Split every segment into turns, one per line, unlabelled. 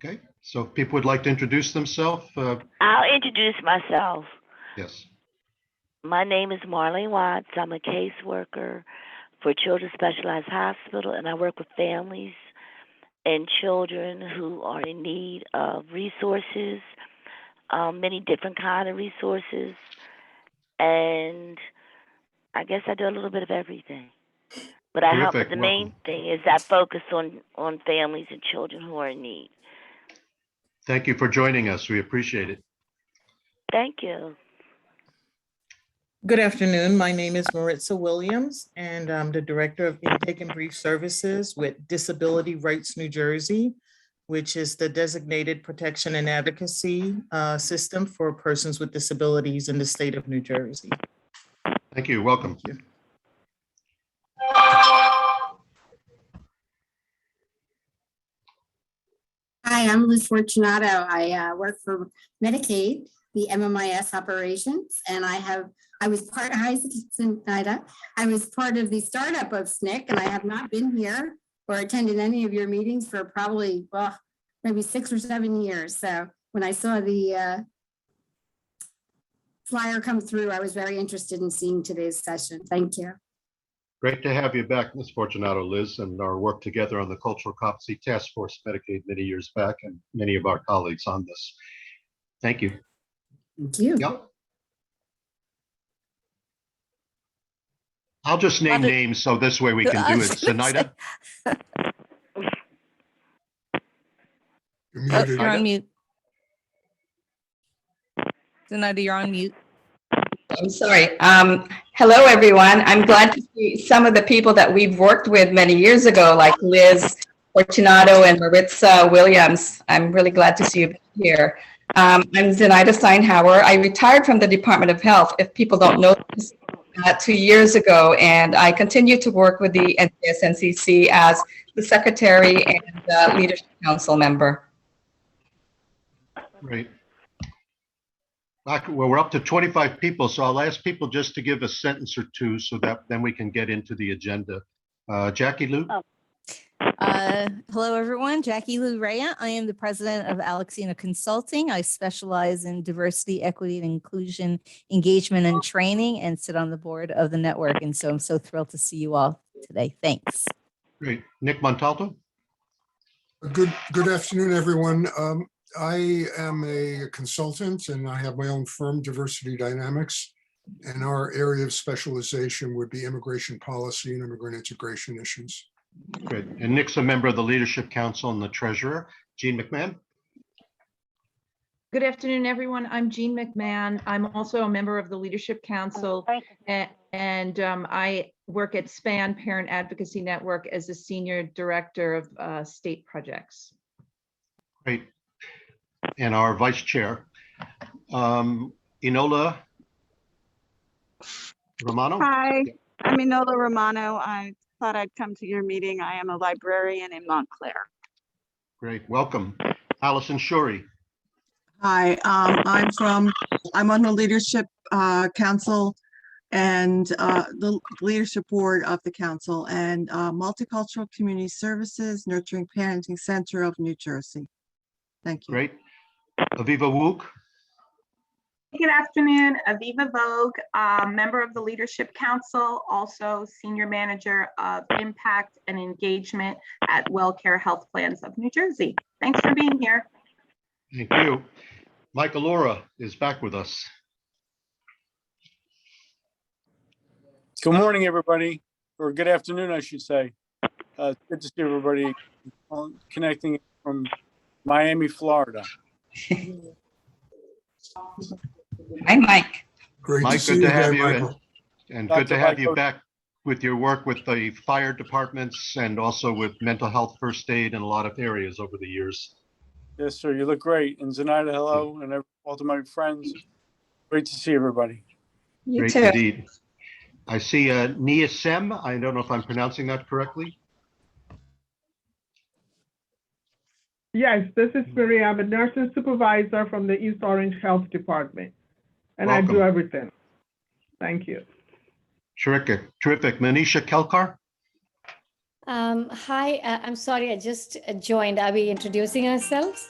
Okay, so if people would like to introduce themselves.
I'll introduce myself.
Yes.
My name is Marlene Watts. I'm a caseworker for Children's Specialized Hospital, and I work with families and children who are in need of resources, many different kind of resources, and I guess I do a little bit of everything. But I help.
Terrific.
The main thing is I focus on families and children who are in need.
Thank you for joining us. We appreciate it.
Thank you.
Good afternoon. My name is Maritza Williams, and I'm the Director of Intake and Brief Services with Disability Rights New Jersey, which is the designated protection and advocacy system for persons with disabilities in the state of New Jersey.
Thank you. Welcome.
Thank you.
Hi, I'm Liz Fortunato. I work for Medicaid, the MMIS operations, and I was part of the startup of SNCC, and I have not been here or attended any of your meetings for probably, well, maybe 6 or 7 years. So when I saw the flyer come through, I was very interested in seeing today's session. Thank you.
Great to have you back, Ms. Fortunato, Liz, and our work together on the Cultural Competency Task Force Medicaid many years back, and many of our colleagues on this. Thank you.
Thank you.
Yep. I'll just name names so this way we can do it. Zenaida?
You're on mute. Zenaida, you're on mute.
I'm sorry. Hello, everyone. I'm glad to see some of the people that we've worked with many years ago, like Liz Fortunato and Maritza Williams. I'm really glad to see you here. I'm Zenaida Steinhauer. I retired from the Department of Health, if people don't know this, 2 years ago, and I continue to work with the NCSNCC as the Secretary and Leadership Council member.
Great. Well, we're up to 25 people, so I'll ask people just to give a sentence or two so that then we can get into the agenda. Jackie Lou?
Hello, everyone. Jackie Lou Raya. I am the president of Alexina Consulting. I specialize in diversity, equity, and inclusion, engagement, and training, and sit on the board of the network. And so I'm so thrilled to see you all today. Thanks.
Great. Nick Montalto?
Good afternoon, everyone. I am a consultant and I have my own firm, Diversity Dynamics, and our area of specialization would be immigration policy and immigrant integration issues.
Great. And Nick's a member of the Leadership Council and the treasurer. Jean McMahon?
Good afternoon, everyone. I'm Jean McMahon. I'm also a member of the Leadership Council, and I work at SPAN Parent Advocacy Network as the Senior Director of State Projects.
Great. And our vice chair, Enola Romano.
Hi, I'm Enola Romano. I thought I'd come to your meeting. I am a librarian in Montclair.
Great, welcome. Allison Shorey.
Hi, I'm on the Leadership Council and the Leadership Board of the Council and Multicultural Community Services Nurturing Parenting Center of New Jersey. Thank you.
Great. Aviva Wook.
Good afternoon, Aviva Vogue, member of the Leadership Council, also Senior Manager of Impact and Engagement at WellCare Health Plans of New Jersey. Thanks for being here.
Thank you. Michael Laura is back with us.
Good morning, everybody, or good afternoon, I should say. Good to see everybody connecting from Miami, Florida.
Hi, Mike.
Great
Mike,
to see
good
you
to have
again,
you, and good to have you back with your work with the fire departments and also with mental health first aid in a lot of areas over the years.
Yes, sir. You look great. And Zenaida, hello, and all to my friends. Great to see everybody.
You
Great
too.
indeed. I see Nia Sem. I don't know if I'm pronouncing that correctly.
Yes, this is Maria. I'm a nursing supervisor from the East Orange Health Department, and welcome. I do everything. Thank you.
Terrific. Manisha Kelkar.
Hi, I'm sorry, I just joined. Are we introducing ourselves?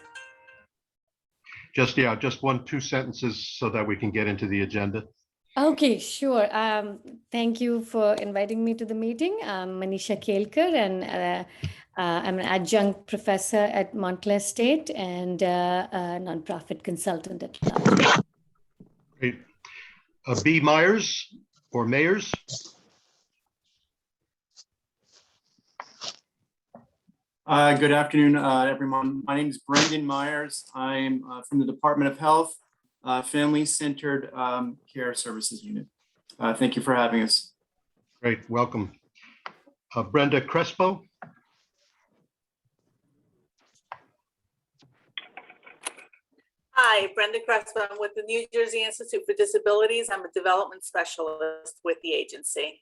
Just, yeah, just 2 sentences so that we can get into the agenda.
Okay, sure. Thank you for inviting me to the meeting. I'm Manisha Kelkar, and I'm an adjunct professor at Montclair State and a nonprofit consultant at large.
Great. B. Myers or Mayers?
Good afternoon, everyone. My name is Brendan Myers. I'm from the Department of Health, Family Centered Care Services Unit. Thank you for having us.
Great, welcome. Brenda Crespo?
Hi, Brenda Crespo. I'm with the New Jersey Institute for Disabilities. I'm a development specialist with the agency.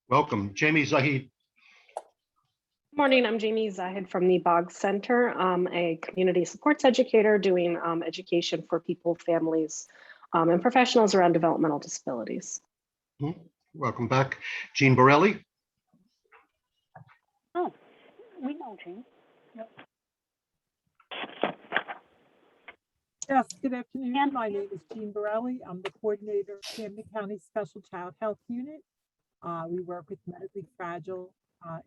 Welcome. Jamie Zahid?
Morning, I'm Jamie Zahid from the Boggs Center. I'm a community supports educator doing education for people, families, and professionals around developmental disabilities.
Welcome back. Jean Borelli?
Oh, we know Jean. Yep.
Yes, good afternoon. My name is Jean Borelli. I'm the coordinator of Camden County Special Child Health Unit. We work with medically fragile,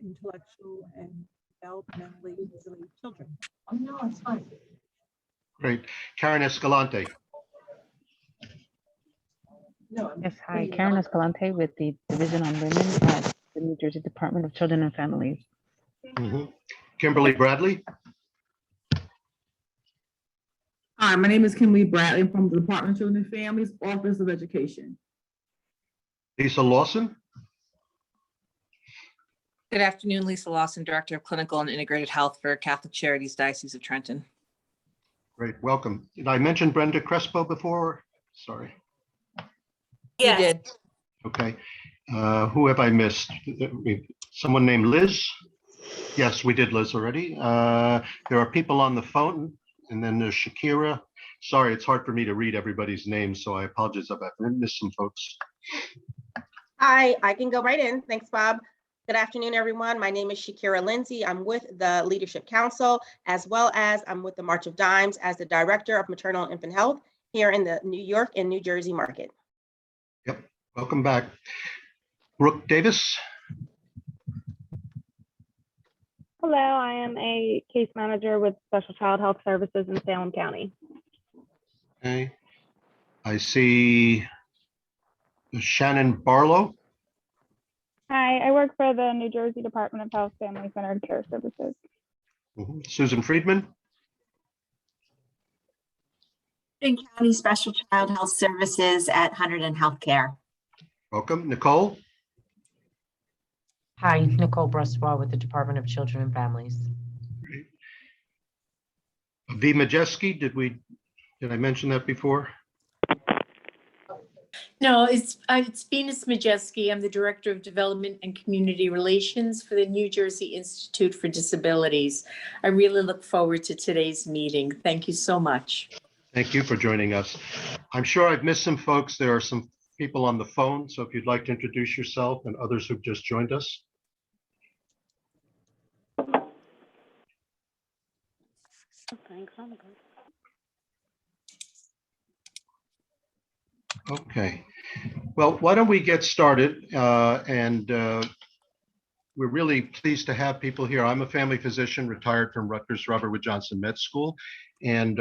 intellectual, and developmentally resilient children. Oh, no, it's fine.
Great. Karen Escalante?
Yes, hi, Karen Escalante with the Division on Women at the New Jersey Department of Children and Families.
Kimberly Bradley?
Hi, my name is Kimberly Bradley. I'm from the Department of Children and Families, Office of Education.
Lisa Lawson?
Good afternoon, Lisa Lawson, Director of Clinical and Integrated Health for Catholic Charities, Diocese of Trenton.
Great, welcome. Did I mention Brenda Crespo before? Sorry.
You did.
Okay. Who have I missed? Someone named Liz? Yes, we did Liz already. There are people on the phone, and then there's Shakira. Sorry, it's hard for me to read everybody's names, so I apologize if I've missed some folks.
Hi, I can go right in. Thanks, Bob. Good afternoon, everyone. My name is Shakira Lindsay. I'm with the Leadership Council, as well as I'm with the March of Dimes as the Director of Maternal and Infant Health here in the New York and New Jersey market.
Yep, welcome back. Brooke Davis?
Hello, I am a case manager with Special Child Health Services in Salem County.
Okay. I see Shannon Barlow.
Hi, I work for the New Jersey Department of Health, Family Centered Care Services.
Susan Friedman.
Camden County Special Child Health Services at Hunterdon Healthcare. Welcome.
Nicole.
Hi, Nicole Brussois with the Department of Children and Families.
V. Majeski, did I mention that before?
No, it's Venus Majeski. I'm the Director of Development and Community Relations for the New Jersey Institute for Disabilities. I really look forward to today's meeting. Thank you so much.
Thank you for joining us. I'm sure I've missed some folks. There are some people on the phone, so if you'd like to introduce yourself and others who've just joined us.
Thanks, I'm good.
Okay, well, why don't we get started? We're really pleased to have people here. I'm a family physician, retired from Rutgers Robert Wood Johnson Med School. And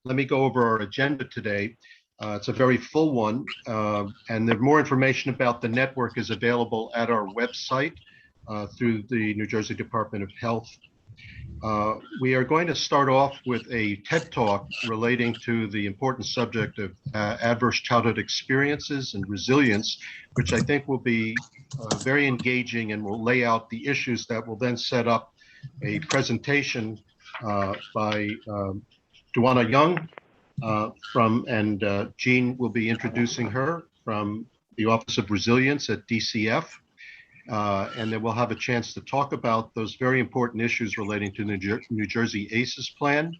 let me go over our agenda today. It's a very full one. And there's more information about the network is available at our website through the New Jersey Department of Health. We are going to start off with a TED Talk relating to the important subject of adverse childhood experiences and resilience, which I think will be very engaging and will lay out the issues that will then set up a presentation by Dwana Young and Jean will be introducing her from the Office of Resilience at DCF. And then we'll have a chance to talk about those very important issues relating to the New Jersey ACEs plan.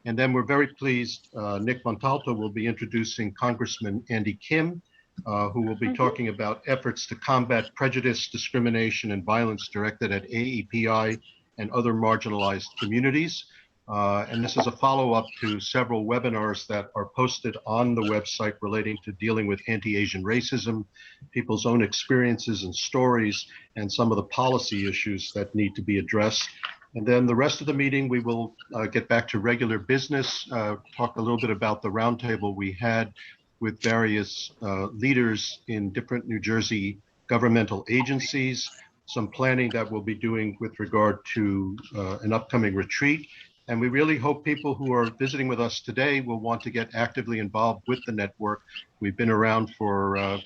And then we're very pleased, Nick Montalto will be introducing Congressman Andy Kim who will be talking about efforts to combat prejudice, discrimination, and violence directed at AAPI and other marginalized communities. And this is a follow-up to several webinars that are posted on the website relating to dealing with anti-Asian racism, people's own experiences and stories, and some of the policy issues that need to be addressed. And then the rest of the meeting, we will get back to regular business, talk a little bit about the roundtable we had with various leaders in different New Jersey governmental agencies, some planning that we'll be doing with regard to an upcoming retreat. And we really hope people who are visiting with us today will want to get actively involved with the network. We've been around for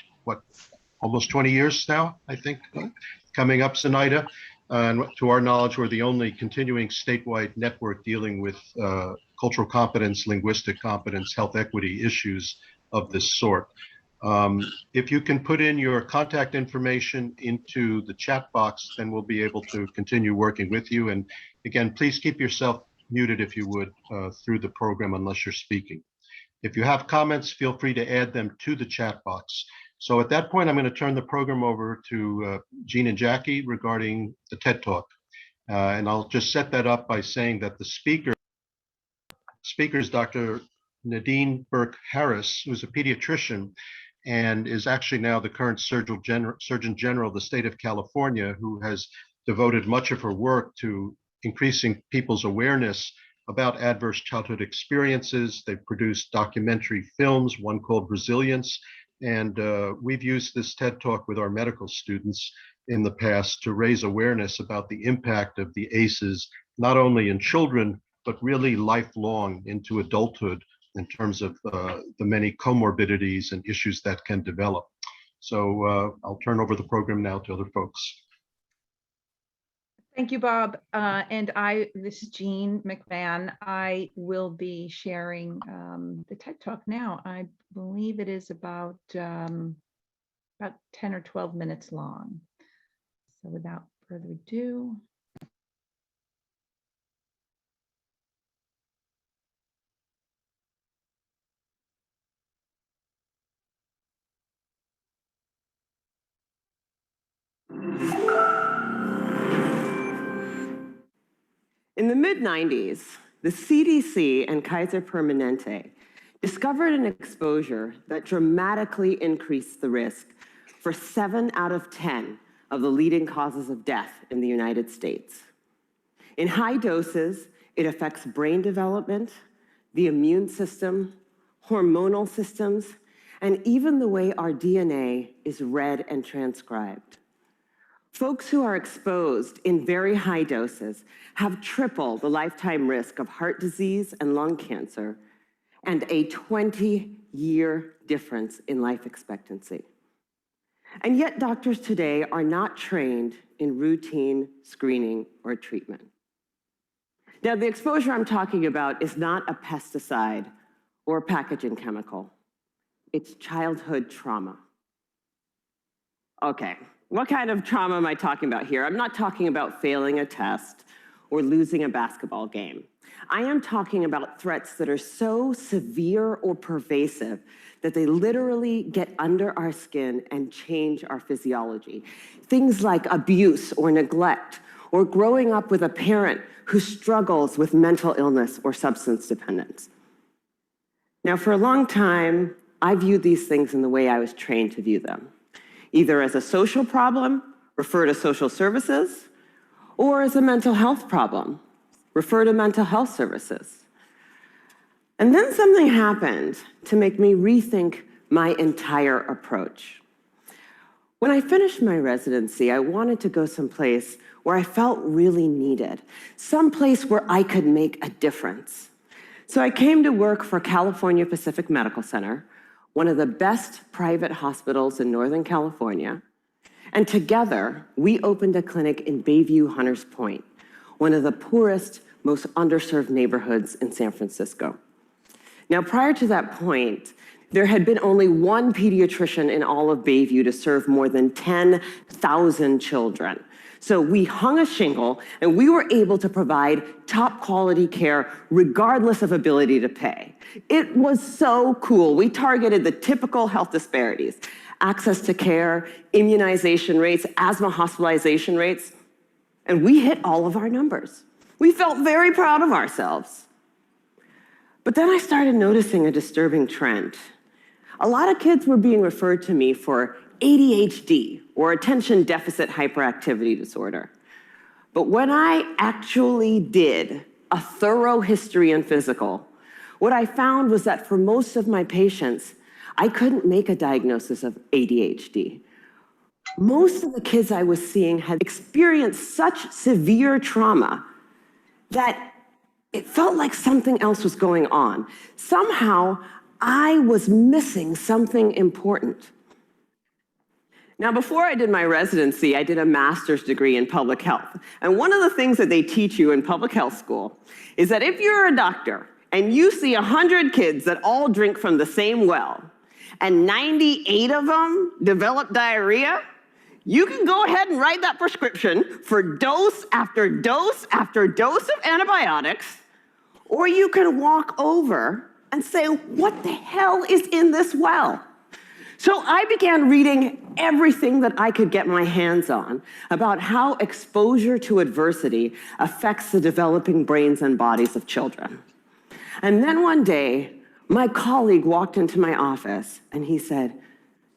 almost 20 years now, I think, coming up, Zenaida. And to our knowledge, we're the only continuing statewide network dealing with cultural competence, linguistic competence, health equity issues of this sort. If you can put in your contact information into the chat box, then we'll be able to continue working with you. And again, please keep yourself muted if you would through the program unless you're speaking. If you have comments, feel free to add them to the chat box. So at that point, I'm going to turn the program over to Jean and Jackie regarding the TED Talk. And I'll just set that up by saying that the speaker is Dr. Nadine Burke-Harris, who's a pediatrician and is actually now the current Surgeon General of the state of California, who has devoted much of her work to increasing people's awareness about adverse childhood experiences. They've produced documentary films, one called Resilience, and we've used this TED Talk with our medical students in the past to raise awareness about the impact of the ACEs, not only in children, but really lifelong into adulthood in terms of the many comorbidities and issues that can develop. So I'll turn over the program now to other folks.
Thank you, Bob. This is Jean McMahon. I will be sharing the TED Talk now. I believe it is about 10 or 12 minutes long. So without further ado.
In the mid-90s, the CDC and Kaiser Permanente discovered an exposure that dramatically increased the risk for 7 out of 10 of the leading causes of death in the United States. In high doses, it affects brain development, the immune system, hormonal systems, and even the way our DNA is read and transcribed. Folks who are exposed in very high doses have triple the lifetime risk of heart disease and lung cancer, and a 20-year difference in life expectancy. And yet doctors today are not trained in routine screening or treatment. Now, the exposure I'm talking about is not a pesticide or a packaging chemical. It's childhood trauma. Okay. What kind of trauma am I talking about here? I'm not talking about failing a test or losing a basketball game. I am talking about threats that are so severe or pervasive that they literally get under our skin and change our physiology. Things like abuse or neglect, or growing up with a parent who struggles with mental illness or substance dependence. Now, for a long time, I viewed these things in the way I was trained to view them. Either as a social problem, refer to social services, or as a mental health problem, refer to mental health services. And then something happened to make me rethink my entire approach. When I finished my residency, I wanted to go someplace where I felt really needed, someplace where I could make a difference. So I came to work for California Pacific Medical Center, one of the best private hospitals in Northern California. And together, we opened a clinic in Bayview Hunters Point, one of the poorest, most underserved neighborhoods in San Francisco. Now, prior to that point, There had been only one pediatrician in all of Bayview to serve more than 10,000 children. So we hung a shingle and we were able to provide top quality care regardless of ability to pay. It was so cool. We targeted the typical health disparities: access to care, immunization rates, asthma hospitalization rates, and we hit all of our numbers. We felt very proud of ourselves. But then I started noticing a disturbing trend. A lot of kids were being referred to me for ADHD, or attention deficit hyperactivity disorder. But when I actually did a thorough history and physical, what I found was that for most of my patients, I couldn't make a diagnosis of ADHD. Most of the kids I was seeing had experienced such severe trauma that it felt like something else was going on. Somehow, I was missing something important. Now, before I did my residency, I did a master's degree in public health. And one of the things that they teach you in public health school is that if you're a doctor and you see 100 kids that all drink from the same well, and 98 of them develop diarrhea, you can go ahead and write that prescription for dose after dose after dose of antibiotics, or you can walk over and say, what the hell is in this well? So I began reading everything that I could get my hands on about how exposure to adversity affects the developing brains and bodies of children. And then one day, my colleague walked into my office and he said,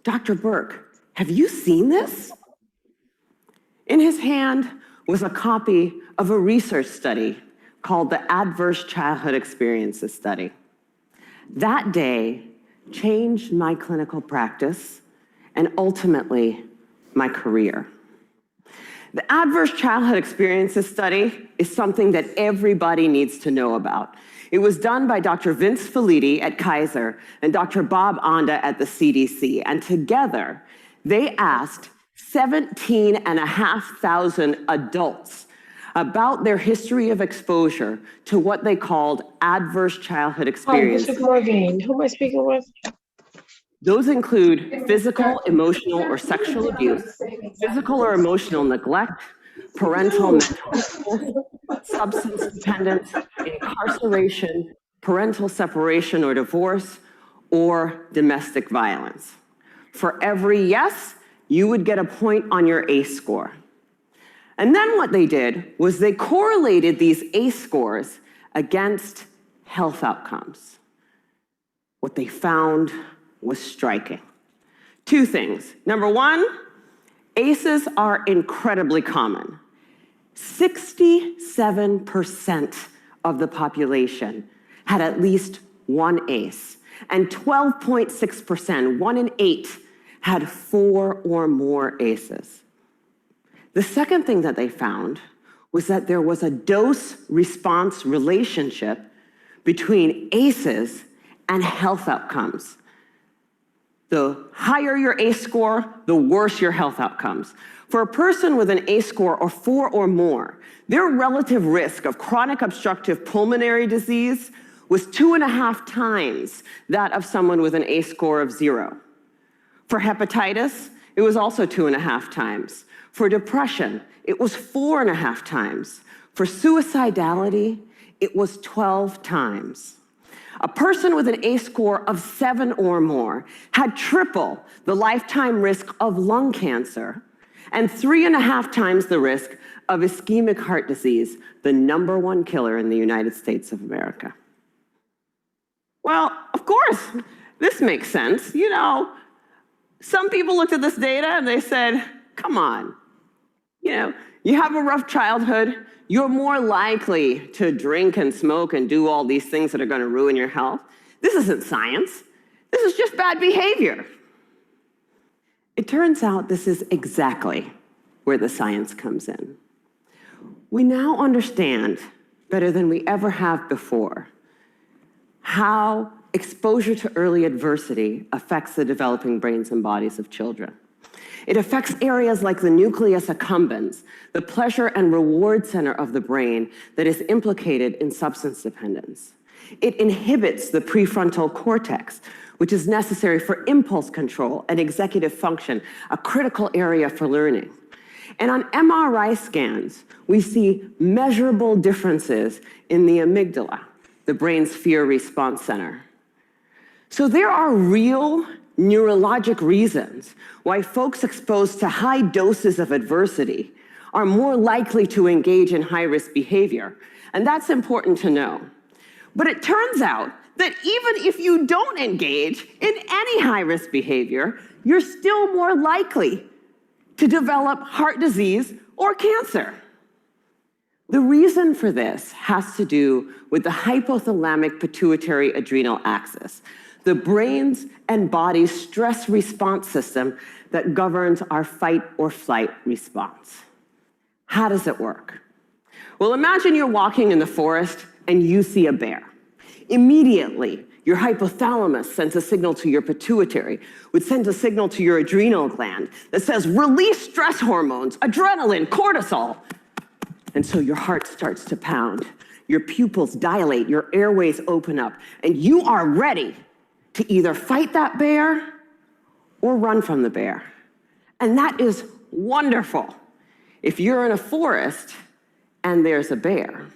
Dr. Burke, have you seen this? In his hand was a copy of a research study called the Adverse Childhood Experiences Study. That day changed my clinical practice and ultimately my career. The Adverse Childhood Experiences Study is something that everybody needs to know about. It was done by Dr. Vince Felitti at Kaiser and Dr. Bob Onda at the CDC, and together they asked 17,500 adults about their history of exposure to what they called adverse childhood experiences.
Hi, this is Marvin. Who am I speaking with?
Those include physical, emotional, or sexual abuse, physical or emotional neglect, parental mental illness, substance dependence, incarceration, parental separation or divorce, or domestic violence. For every yes, you would get a point on your ACE score. And then what they did was they correlated these ACE scores against health outcomes. What they found was striking. Two things. Number one, ACEs are incredibly common. 67% of the population had at least one ACE, and 12.6%, 1 in 8, had 4 or more ACEs. The second thing that they found was that there was a dose-response relationship between ACEs and health outcomes. The higher your ACE score, the worse your health outcomes. For a person with an ACE score of 4 or more, their relative risk of chronic obstructive pulmonary disease was 2.5 times that of someone with an ACE score of 0. For hepatitis, it was also 2.5 times. For depression, it was 4.5 times. For suicidality, it was 12 times. A person with an ACE score of 7 or more had triple the lifetime risk of lung cancer and 3.5 times the risk of ischemic heart disease, the #1 killer in the United States of America. Well, of course, this makes sense. You know, some people looked at this data and they said, come on, you have a rough childhood, you're more likely to drink and smoke and do all these things that are going to ruin your health. This isn't science. This is just bad behavior. It turns out this is exactly where the science comes in. We now understand better than we ever have before how exposure to early adversity affects the developing brains and bodies of children. It affects areas like the nucleus accumbens, the pleasure and reward center of the brain that is implicated in substance dependence. It inhibits the prefrontal cortex, which is necessary for impulse control and executive function, a critical area for learning. And on MRI scans, we see measurable differences in the amygdala, the brain's fear response center. So there are real neurologic reasons why folks exposed to high doses of adversity are more likely to engage in high-risk behavior. And that's important to know. But it turns out that even if you don't engage in any high-risk behavior, you're still more likely to develop heart disease or cancer. The reason for this has to do with the hypothalamic pituitary adrenal axis, the brain's and body's stress response system that governs our fight or flight response. How does it work? Well, imagine you're walking in the forest and you see a bear. Immediately, your hypothalamus sends a signal to your pituitary, which sends a signal to your adrenal gland that says, release stress hormones, adrenaline, cortisol. And so your heart starts to pound, your pupils dilate, your airways open up, and you are ready to either fight that bear or run from the bear. And that is wonderful if you're in a forest and there's a bear.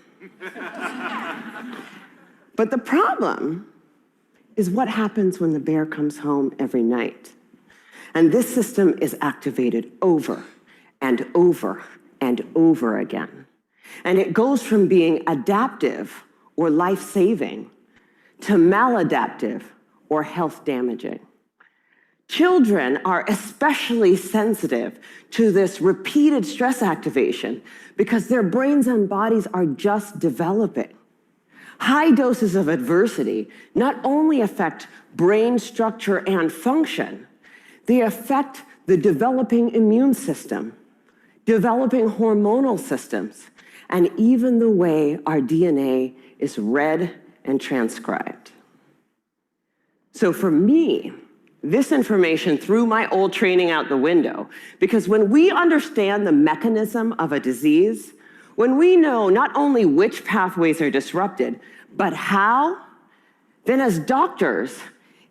But the problem is what happens when the bear comes home every night. And this system is activated over and over and over again. And it goes from being adaptive or life-saving to maladaptive or health-damaging. Children are especially sensitive to this repeated stress activation because their brains and bodies are just developing. High doses of adversity not only affect brain structure and function, they affect the developing immune system, developing hormonal systems, and even the way our DNA is read and transcribed. So for me, this information threw my old training out the window, because when we understand the mechanism of a disease, when we know not only which pathways are disrupted, but how, then as doctors,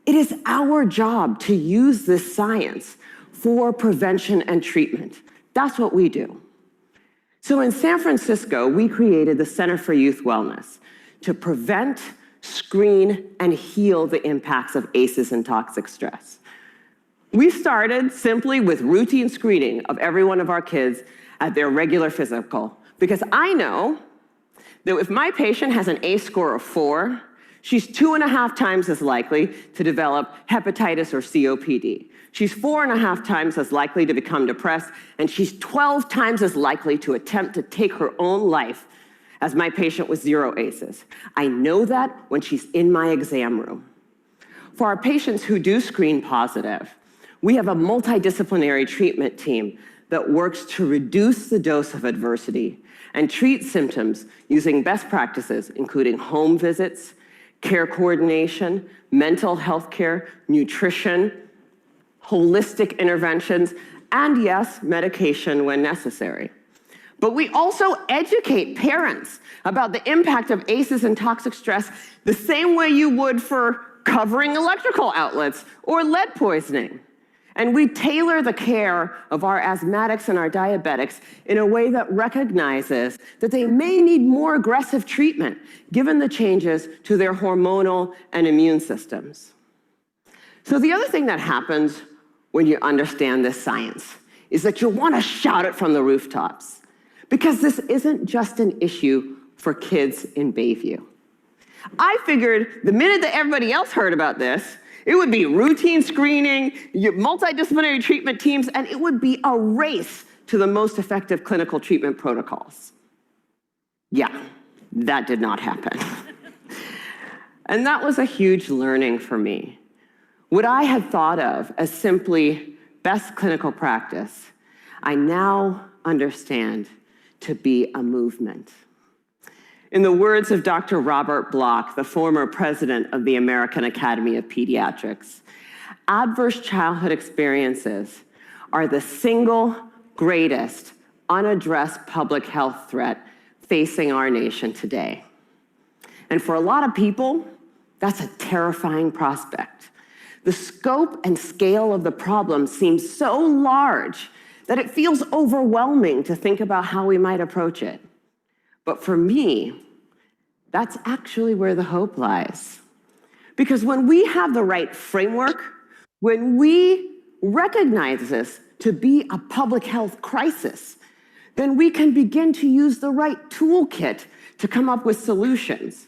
it is our job to use this science for prevention and treatment. That's what we do. So in San Francisco, we created the Center for Youth Wellness to prevent, screen, and heal the impacts of ACEs and toxic stress. We started simply with routine screening of every one of our kids at their regular physical, because I know that if my patient has an ACE score of 4, she's 2.5 times as likely to develop hepatitis or COPD. She's 4.5 times as likely to become depressed, and she's 12 times as likely to attempt to take her own life as my patient with 0 ACEs. I know that when she's in my exam room. For our patients who do screen positive, we have a multidisciplinary treatment team that works to reduce the dose of adversity and treat symptoms using best practices, including home visits, care coordination, mental health care, nutrition, holistic interventions, and yes, medication when necessary. But we also educate parents about the impact of ACEs and toxic stress the same way you would for covering electrical outlets or lead poisoning. And we tailor the care of our asthmatics and our diabetics in a way that recognizes that they may need more aggressive treatment given the changes to their hormonal and immune systems. So the other thing that happens when you understand this science is that you want to shout it from the rooftops, because this isn't just an issue for kids in Bayview. I figured the minute that everybody else heard about this, it would be routine screening, multidisciplinary treatment teams, and it would be a race to the most effective clinical treatment protocols. Yeah, that did not happen. And that was a huge learning for me. What I had thought of as simply best clinical practice, I now understand to be a movement. In the words of Dr. Robert Block, the former president of the American Academy of Pediatrics, adverse childhood experiences are the single greatest unaddressed public health threat facing our nation today. And for a lot of people, that's a terrifying prospect, The scope and scale of the problem seems so large that it feels overwhelming to think about how we might approach it. But for me, that's actually where the hope lies. Because when we have the right framework, when we recognize this to be a public health crisis, then we can begin to use the right toolkit to come up with solutions.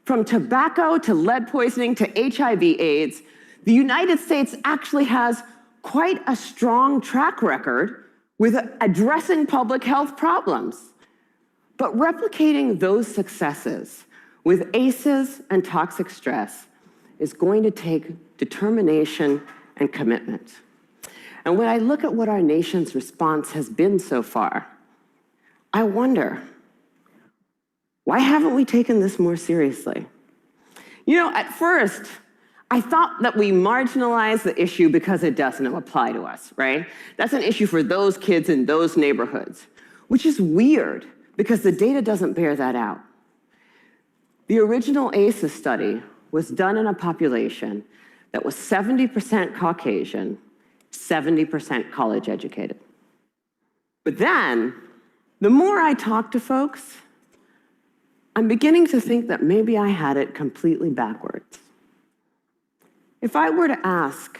From tobacco to lead poisoning to HIV/AIDS, the United States actually has quite a strong track record with addressing public health problems. But replicating those successes with ACEs and toxic stress is going to take determination and commitment. And when I look at what our nation's response has been so far, I wonder, why haven't we taken this more seriously? You know, at first, I thought that we marginalized the issue because it doesn't apply to us, right? That's an issue for those kids in those neighborhoods, which is weird because the data doesn't bear that out. The original ACEs study was done in a population that was 70% Caucasian, 70% college educated. But then, the more I talk to folks, I'm beginning to think that maybe I had it completely backwards. If I were to ask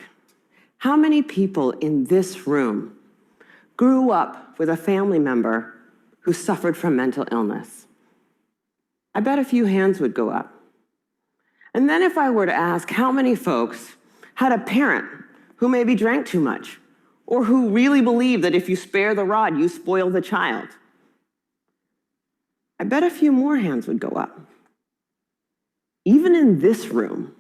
how many people in this room grew up with a family member who suffered from mental illness, I bet a few hands would go up. And then if I were to ask how many folks had a parent who maybe drank too much, or who really believed that if you spare the rod, you spoil the child, I bet a few more hands would go up. Even in this room,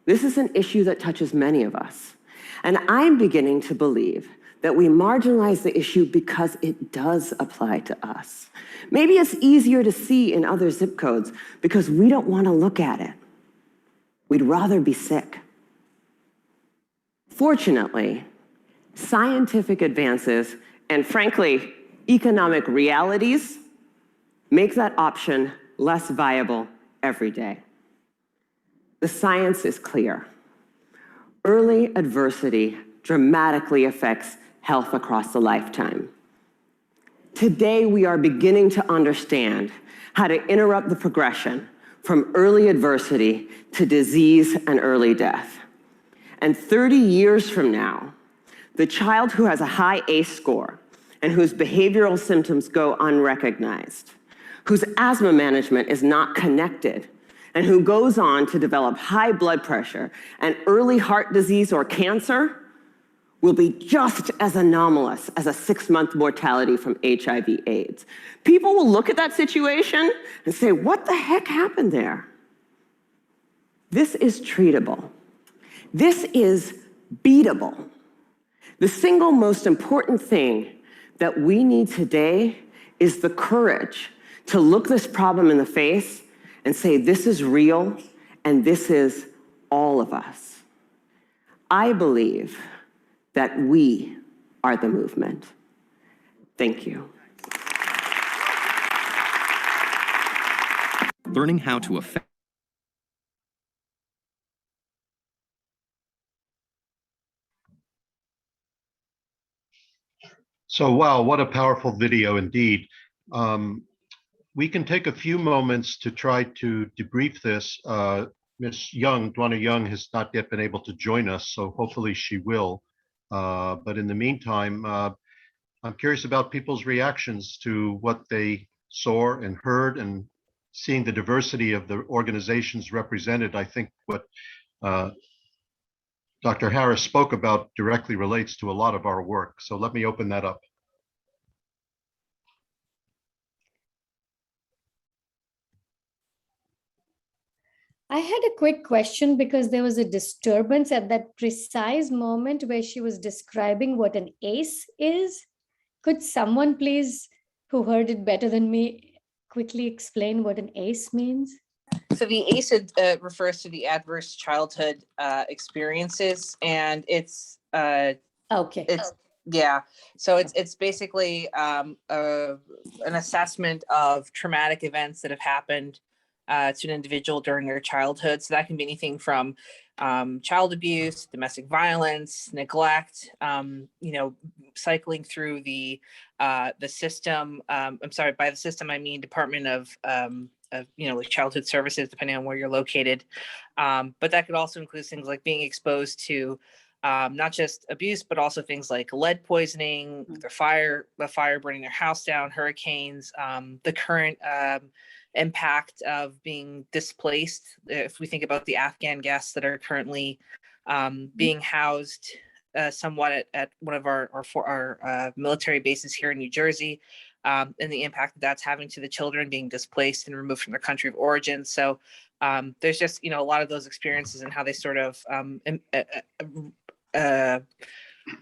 this is an issue that touches many of us. And I'm beginning to believe that we marginalize the issue because it does apply to us. Maybe it's easier to see in other zip codes because we don't want to look at it. We'd rather be sick. Fortunately, scientific advances and, frankly, economic realities make that option less viable every day. The science is clear. Early adversity dramatically affects health across a lifetime. Today, we are beginning to understand how to interrupt the progression from early adversity to disease and early death. And 30 years from now, the child who has a high ACE score and whose behavioral symptoms go unrecognized, whose asthma management is not connected, and who goes on to develop high blood pressure and early heart disease or cancer will be just as anomalous as a 6-month mortality from HIV/AIDS. People will look at that situation and say, what the heck happened there? This is treatable. This is beatable. The single most important thing that we need today is the courage to look this problem in the face and say, this is real, and this is all of us. I believe that we are the movement. Thank you.
Learning how to affect.
So, wow, what a powerful video indeed. We can take a few moments to try to debrief this. Ms. Young, Dwana Young, has not yet been able to join us, so hopefully she will. But in the meantime, I'm curious about people's reactions to what they saw and heard, and seeing the diversity of the organizations represented. I think what Dr. Harris spoke about directly relates to a lot of our work. So let me open that up.
I had a quick question because there was a disturbance at that precise moment where she was describing what an ACE is. Could someone please, who heard it better than me, quickly explain what an ACE means?
So the ACE refers to the adverse childhood experiences, and it's
okay.
So it's basically an assessment of traumatic events that have happened to an individual during their childhood. So that can be anything from child abuse, domestic violence, neglect, cycling through the system. By the system, I mean Department of like childhood services, depending on where you're located. But that could also include things like being exposed to not just abuse, but also things like lead poisoning, the fire burning their house down, hurricanes, the current impact of being displaced. If we think about the Afghan guests that are currently being housed somewhat at one of our military bases here in New Jersey, and the impact that's having to the children being displaced and removed from their country of origin. So there's just, a lot of those experiences and how they sort of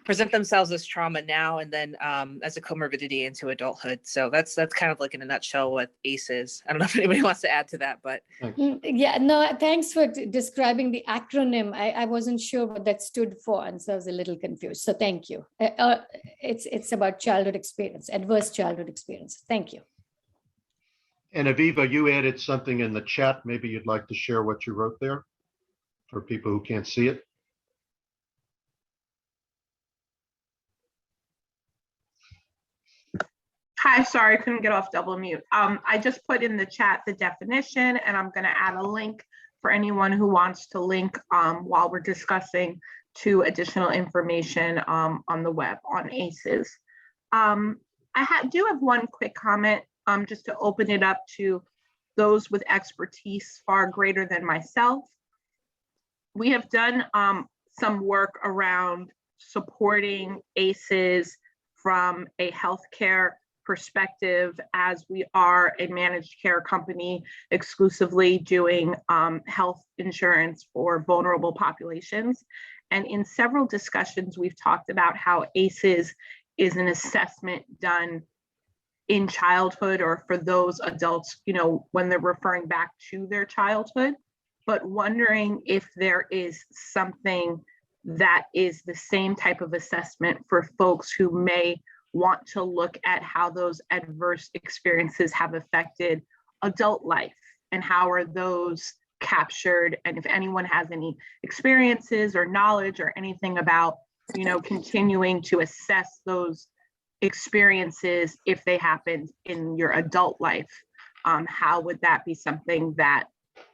present themselves as trauma now and then as a comorbidity into adulthood. So that's kind of like in a nutshell what ACE is. I don't know if anybody wants to add to that, but
Yeah, no, thanks for describing the acronym. I wasn't sure what that stood for, and so I was a little confused. So thank you. It's about childhood experience, adverse childhood experience. Thank you.
And Aviva, you added something in the chat. Maybe you'd like to share what you wrote there for people who can't see it.
Hi, sorry, I couldn't get off double mute. I just put in the chat the definition, and I'm going to add a link for anyone who wants to link while we're discussing to additional information on the web on ACEs. I do have one quick comment just to open it up to those with expertise far greater than myself. We have done some work around supporting ACEs from a healthcare perspective, as we are a managed care company exclusively doing health insurance for vulnerable populations. And in several discussions, we've talked about how ACEs is an assessment done in childhood or for those adults, when they're referring back to their childhood, but wondering if there is something that is the same type of assessment for folks who may want to look at how those adverse experiences have affected adult life and how are those captured, and if anyone has any experiences or knowledge or anything about continuing to assess those experiences if they happened in your adult life, how would that be something that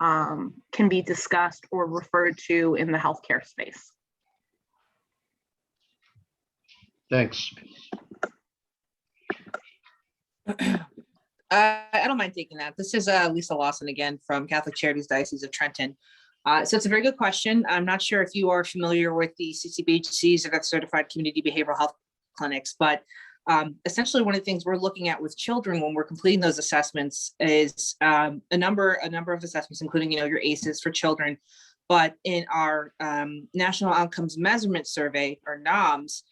can be discussed or referred to in the healthcare space?
Thanks.
I don't mind taking that. This is Lisa Lawson again from Catholic Charities Diocese of Trenton. So it's a very good question. I'm not sure if you are familiar with the CCBHCs or that's certified community behavioral health clinics, but essentially one of the things we're looking at with children when we're completing those assessments is a number of assessments, including your ACEs for children. But in our National Outcomes Measurement Survey, or NOMS,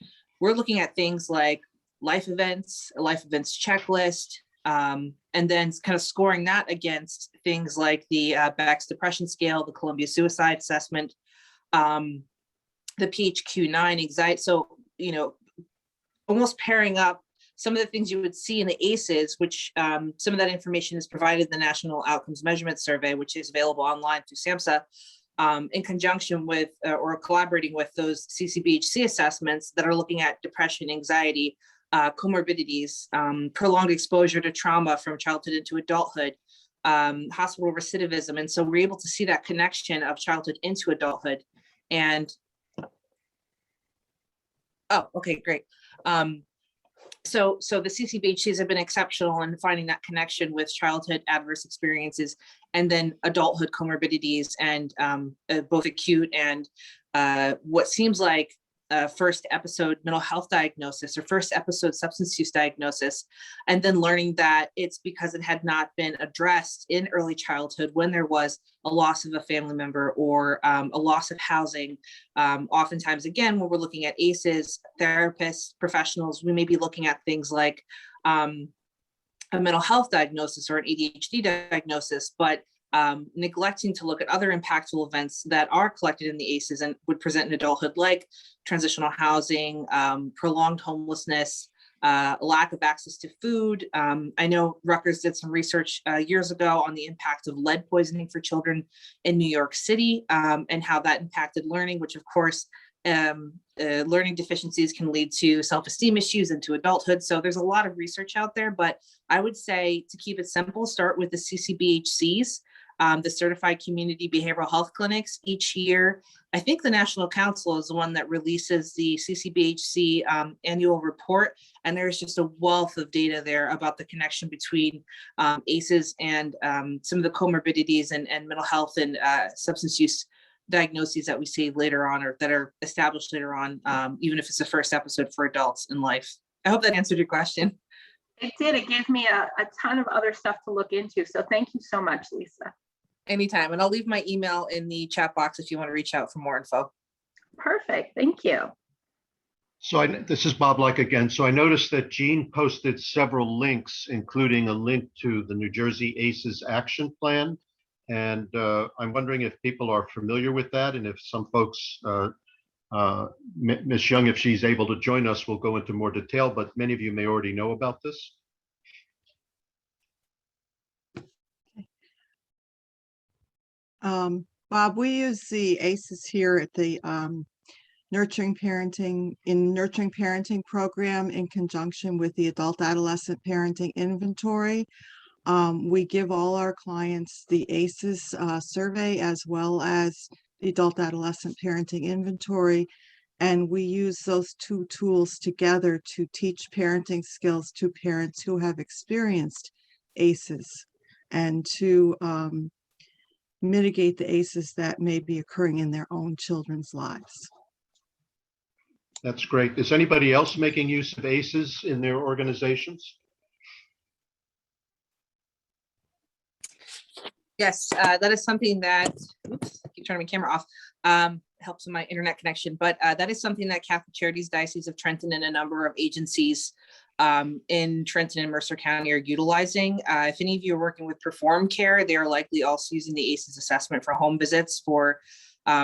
we're looking at things like a life events checklist, and then kind of scoring that against things like the Beck's Depression Scale, the Columbia Suicide Assessment, the PHQ-9 anxiety. So, almost pairing up some of the things you would see in the ACEs, which some of that information is provided in the National Outcomes Measurement Survey, which is available online through SAMHSA, in conjunction with or collaborating with those CCBHC assessments that are looking at depression, anxiety, comorbidities, prolonged exposure to trauma from childhood into adulthood, hospital recidivism. And so we're able to see that connection of childhood into adulthood. And, oh, okay, great. So the CCBHCs have been exceptional in finding that connection with childhood adverse experiences and then adulthood comorbidities and both acute and what seems like first episode mental health diagnosis or first episode substance use diagnosis, and then learning that it's because it had not been addressed in early childhood when there was a loss of a family member or a loss of housing. Oftentimes, again, when we're looking at ACEs, therapists, professionals, we may be looking at things like a mental health diagnosis or an ADHD diagnosis, but neglecting to look at other impactful events that are collected in the ACEs and would present in adulthood, like transitional housing, prolonged homelessness, lack of access to food. I know Rutgers did some research years ago on the impact of lead poisoning for children in New York City, and how that impacted learning, which of course, learning deficiencies can lead to self-esteem issues into adulthood. So there's a lot of research out there, but I would say, to keep it simple, start with the CCBHCs, the Certified Community Behavioral Health Clinics. Each year, I think the National Council is the one that releases the CCBHC annual report, and there's just a wealth of data there about the connection between ACEs and some of the comorbidities and mental health and substance use diagnoses that we see later on, or that are established later on, even if it's the first episode for adults in life. I hope that answered your question.
It did. It gave me a ton of other stuff to look into. So thank you so much, Lisa.
Anytime. And I'll leave my email in the chat box if you want to reach out for more info.
Perfect. Thank you.
So this is Bob Like again. So I noticed that Jean posted several links, including a link to the New Jersey ACEs action plan. And I'm wondering if people are familiar with that, and if some folks, Ms. Young, if she's able to join us, we'll go into more detail, but many of you may already know about this.
Bob, we use the ACEs here at the Nurturing Parenting program in conjunction with the Adult Adolescent Parenting Inventory. We give all our clients the ACEs survey as well as the Adult Adolescent Parenting Inventory, and we use those two tools together to teach parenting skills to parents who have experienced ACEs, and to mitigate the ACEs that may be occurring in their own children's lives.
That's great. Is anybody else making use of ACEs in their organizations?
Yes, that is something that, oops, I keep turning my camera off, helps with my internet connection, but that is something that Catholic Charities Diocese of Trenton and a number of agencies in Trenton and Mercer County are utilizing. If any of you are working with Perform Care, they are likely also using the ACEs assessment for home visits for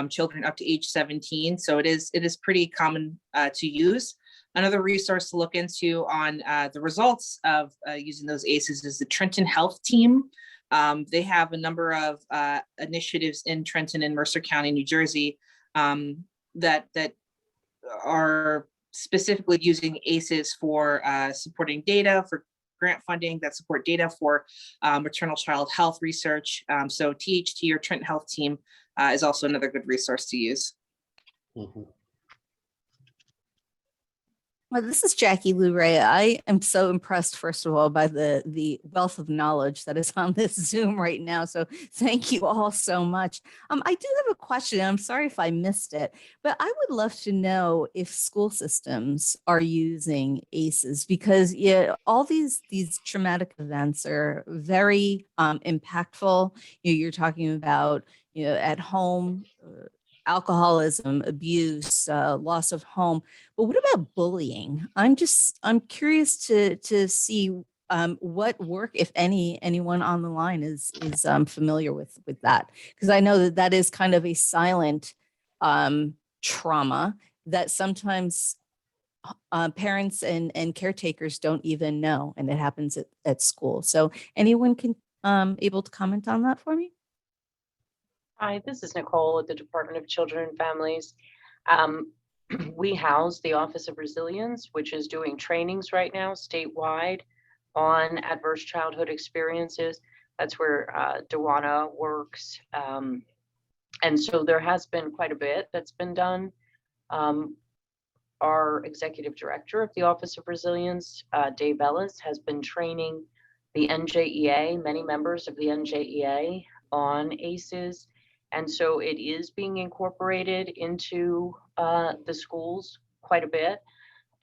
children up to age 17. So it is pretty common to use. Another resource to look into on the results of using those ACEs is the Trenton Health Team. They have a number of initiatives in Trenton and Mercer County, New Jersey, that are specifically using ACEs for supporting data, for grant funding that support data for maternal child health research. So THT, or Trenton Health Team, is also another good resource to use.
Mm-hmm.
Well, this is Jackie Lou Ray. I am so impressed, first of all, by the wealth of knowledge that is on this Zoom right now. So thank you all so much. I do have a question. I'm sorry if I missed it, but I would love to know if school systems are using ACEs, because all these traumatic events are very impactful. You're talking about at home. Alcoholism, abuse, loss of home. But what about bullying? I'm curious to see what work, if anyone on the line is familiar with that, because I know that is kind of a silent trauma that sometimes parents and caretakers don't even know, and it happens at school. So anyone can able to comment on that for me?
Hi, this is Nicole at the Department of Children and Families. We house the Office of Resilience, which is doing trainings right now statewide on adverse childhood experiences. That's where Dwana works. And so there has been quite a bit that's been done. Our executive director of the Office of Resilience, Dave Ellis, has been training the NJEA, many members of the NJEA, on ACEs. And so it is being incorporated into the schools quite a bit.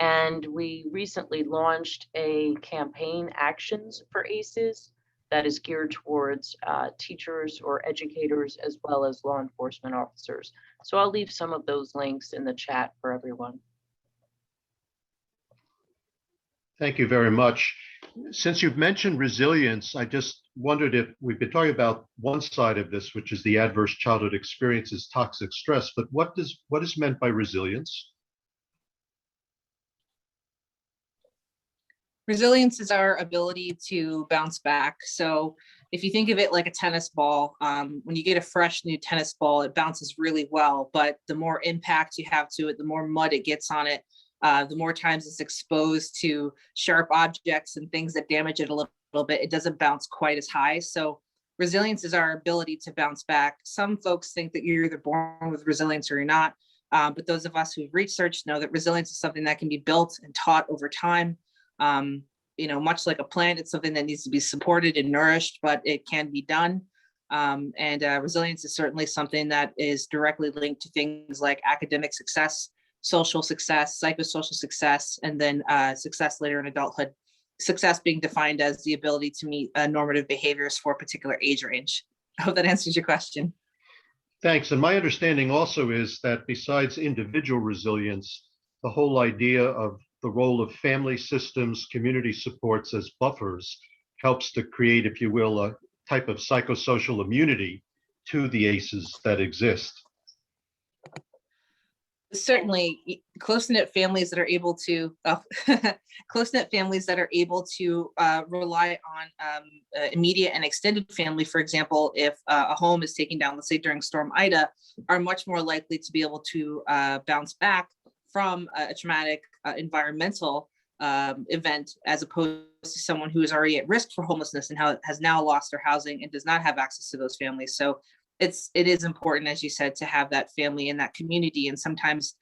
And we recently launched a campaign, Actions for ACEs, that is geared towards teachers or educators as well as law enforcement officers. So I'll leave some of those links in the chat for everyone.
Thank you very much. Since you've mentioned resilience, I just wondered if we've been talking about one side of this, which is the adverse childhood experiences, toxic stress, but what is meant by resilience?
Resilience is our ability to bounce back. So if you think of it like a tennis ball, when you get a fresh new tennis ball, it bounces really well, but the more impact you have to it, the more mud it gets on it, the more times it's exposed to sharp objects and things that damage it a little bit, it doesn't bounce quite as high. So resilience is our ability to bounce back. Some folks think that you're either born with resilience or you're not, but those of us who've researched know that resilience is something that can be built and taught over time. Much like a plant, it's something that needs to be supported and nourished, but it can be done. Resilience is certainly something that is directly linked to things like academic success, social success, psychosocial success, and then success later in adulthood. Success being defined as the ability to meet normative behaviors for a particular age range. I hope that answers your question.
Thanks. And my understanding also is that besides individual resilience, the whole idea of the role of family systems, community supports as buffers helps to create, if you will, a type of psychosocial immunity to the ACEs that exist.
Certainly, close-knit families that are able to rely on immediate and extended family, for example, if a home is taken down, let's say during Storm Ida, are much more likely to be able to bounce back from a traumatic environmental event, as opposed to someone who is already at risk for homelessness and has now lost their housing and does not have access to those families. So it is important, as you said, to have that family and that community. And sometimes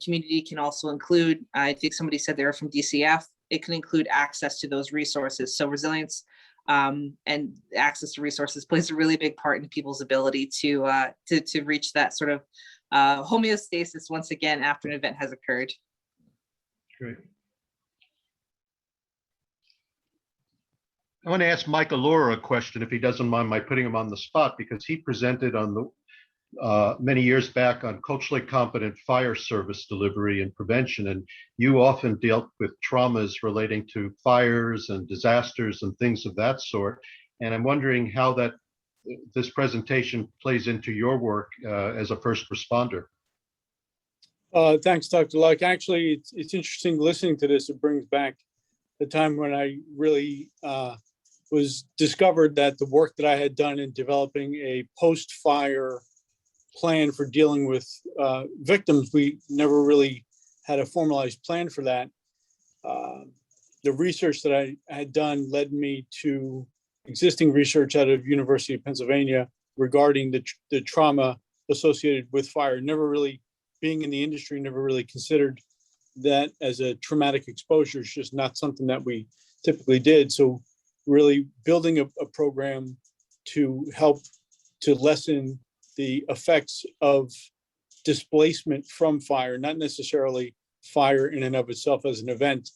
community can also include, I think somebody said they were from DCF, it can include access to those resources. So resilience and access to resources plays a really big part in people's ability to reach that sort of homeostasis once again after an event has occurred.
Great. I want to ask Mike Allura a question, if he doesn't mind my putting him on the spot, because he presented on the many years back on culturally competent fire service delivery and prevention. And you often dealt with traumas relating to fires and disasters and things of that sort. And I'm wondering how this presentation plays into your work as a first responder.
Thanks, Dr. Luck. Actually, it's interesting listening to this. It brings back the time when I really was discovered that the work that I had done in developing a post-fire plan for dealing with victims, we never really had a formalized plan for that. The research that I had done led me to existing research out of University of Pennsylvania regarding the trauma associated with fire. Never really, being in the industry, never really considered that as a traumatic exposure. It's just not something that we typically did. So really building a program to help to lessen the effects of displacement from fire, not necessarily fire in and of itself as an event,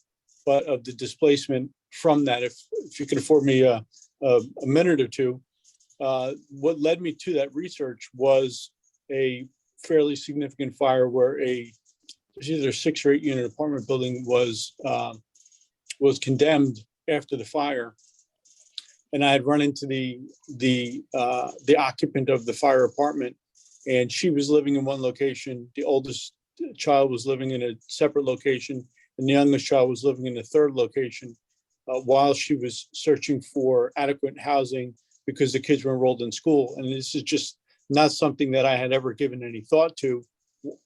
but of the displacement from that. If you could afford me a minute or two, what led me to that research was a fairly significant fire where there's either a 6 or 8 unit apartment building was condemned after the fire. And I had run into the occupant of the fire apartment, and she was living in one location. The oldest child was living in a separate location, and the youngest child was living in a third location while she was searching for adequate housing because the kids were enrolled in school. And this is just not something that I had ever given any thought to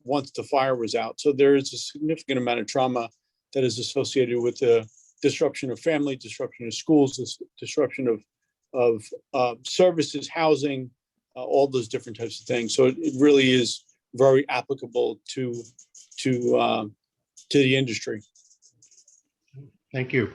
once the fire was out. So there is a significant amount of trauma that is associated with the disruption of family, disruption of schools, disruption of services, housing, all those different types of things. So it really is very applicable to the industry.
Thank you.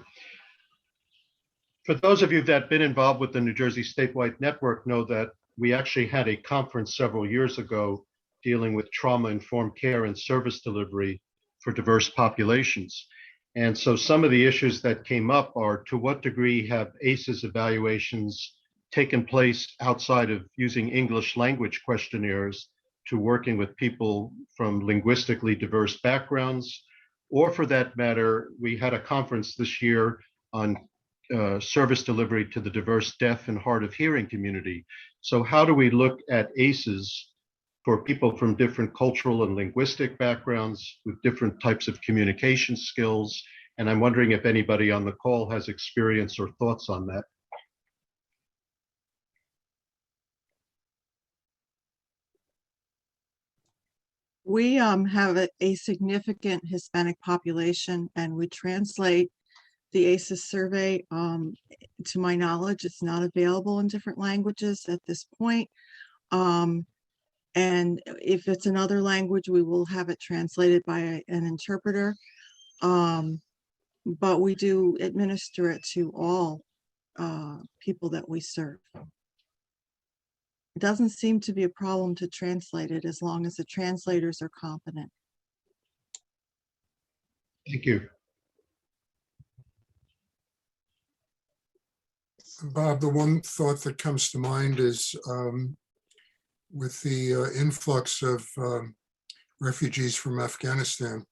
For those of you that have been involved with the New Jersey statewide network know that we actually had a conference several years ago dealing with trauma-informed care and service delivery for diverse populations. And so some of the issues that came up are, to what degree have ACEs evaluations taken place outside of using English language questionnaires to working with people from linguistically diverse backgrounds? Or for that matter, we had a conference this year on service delivery to the diverse deaf and hard of hearing community. So how do we look at ACEs for people from different cultural and linguistic backgrounds with different types of communication skills And I'm wondering if anybody on the call has experience or thoughts on that.
We have a significant Hispanic population, and we translate the ACEs survey. To my knowledge, it's not available in different languages at this point. And if it's another language, we will have it translated by an interpreter. But we do administer it to all people that we serve. It doesn't seem to be a problem to translate it as long as the translators are competent.
Thank you.
Bob, the one thought that comes to mind is with the influx of refugees from Afghanistan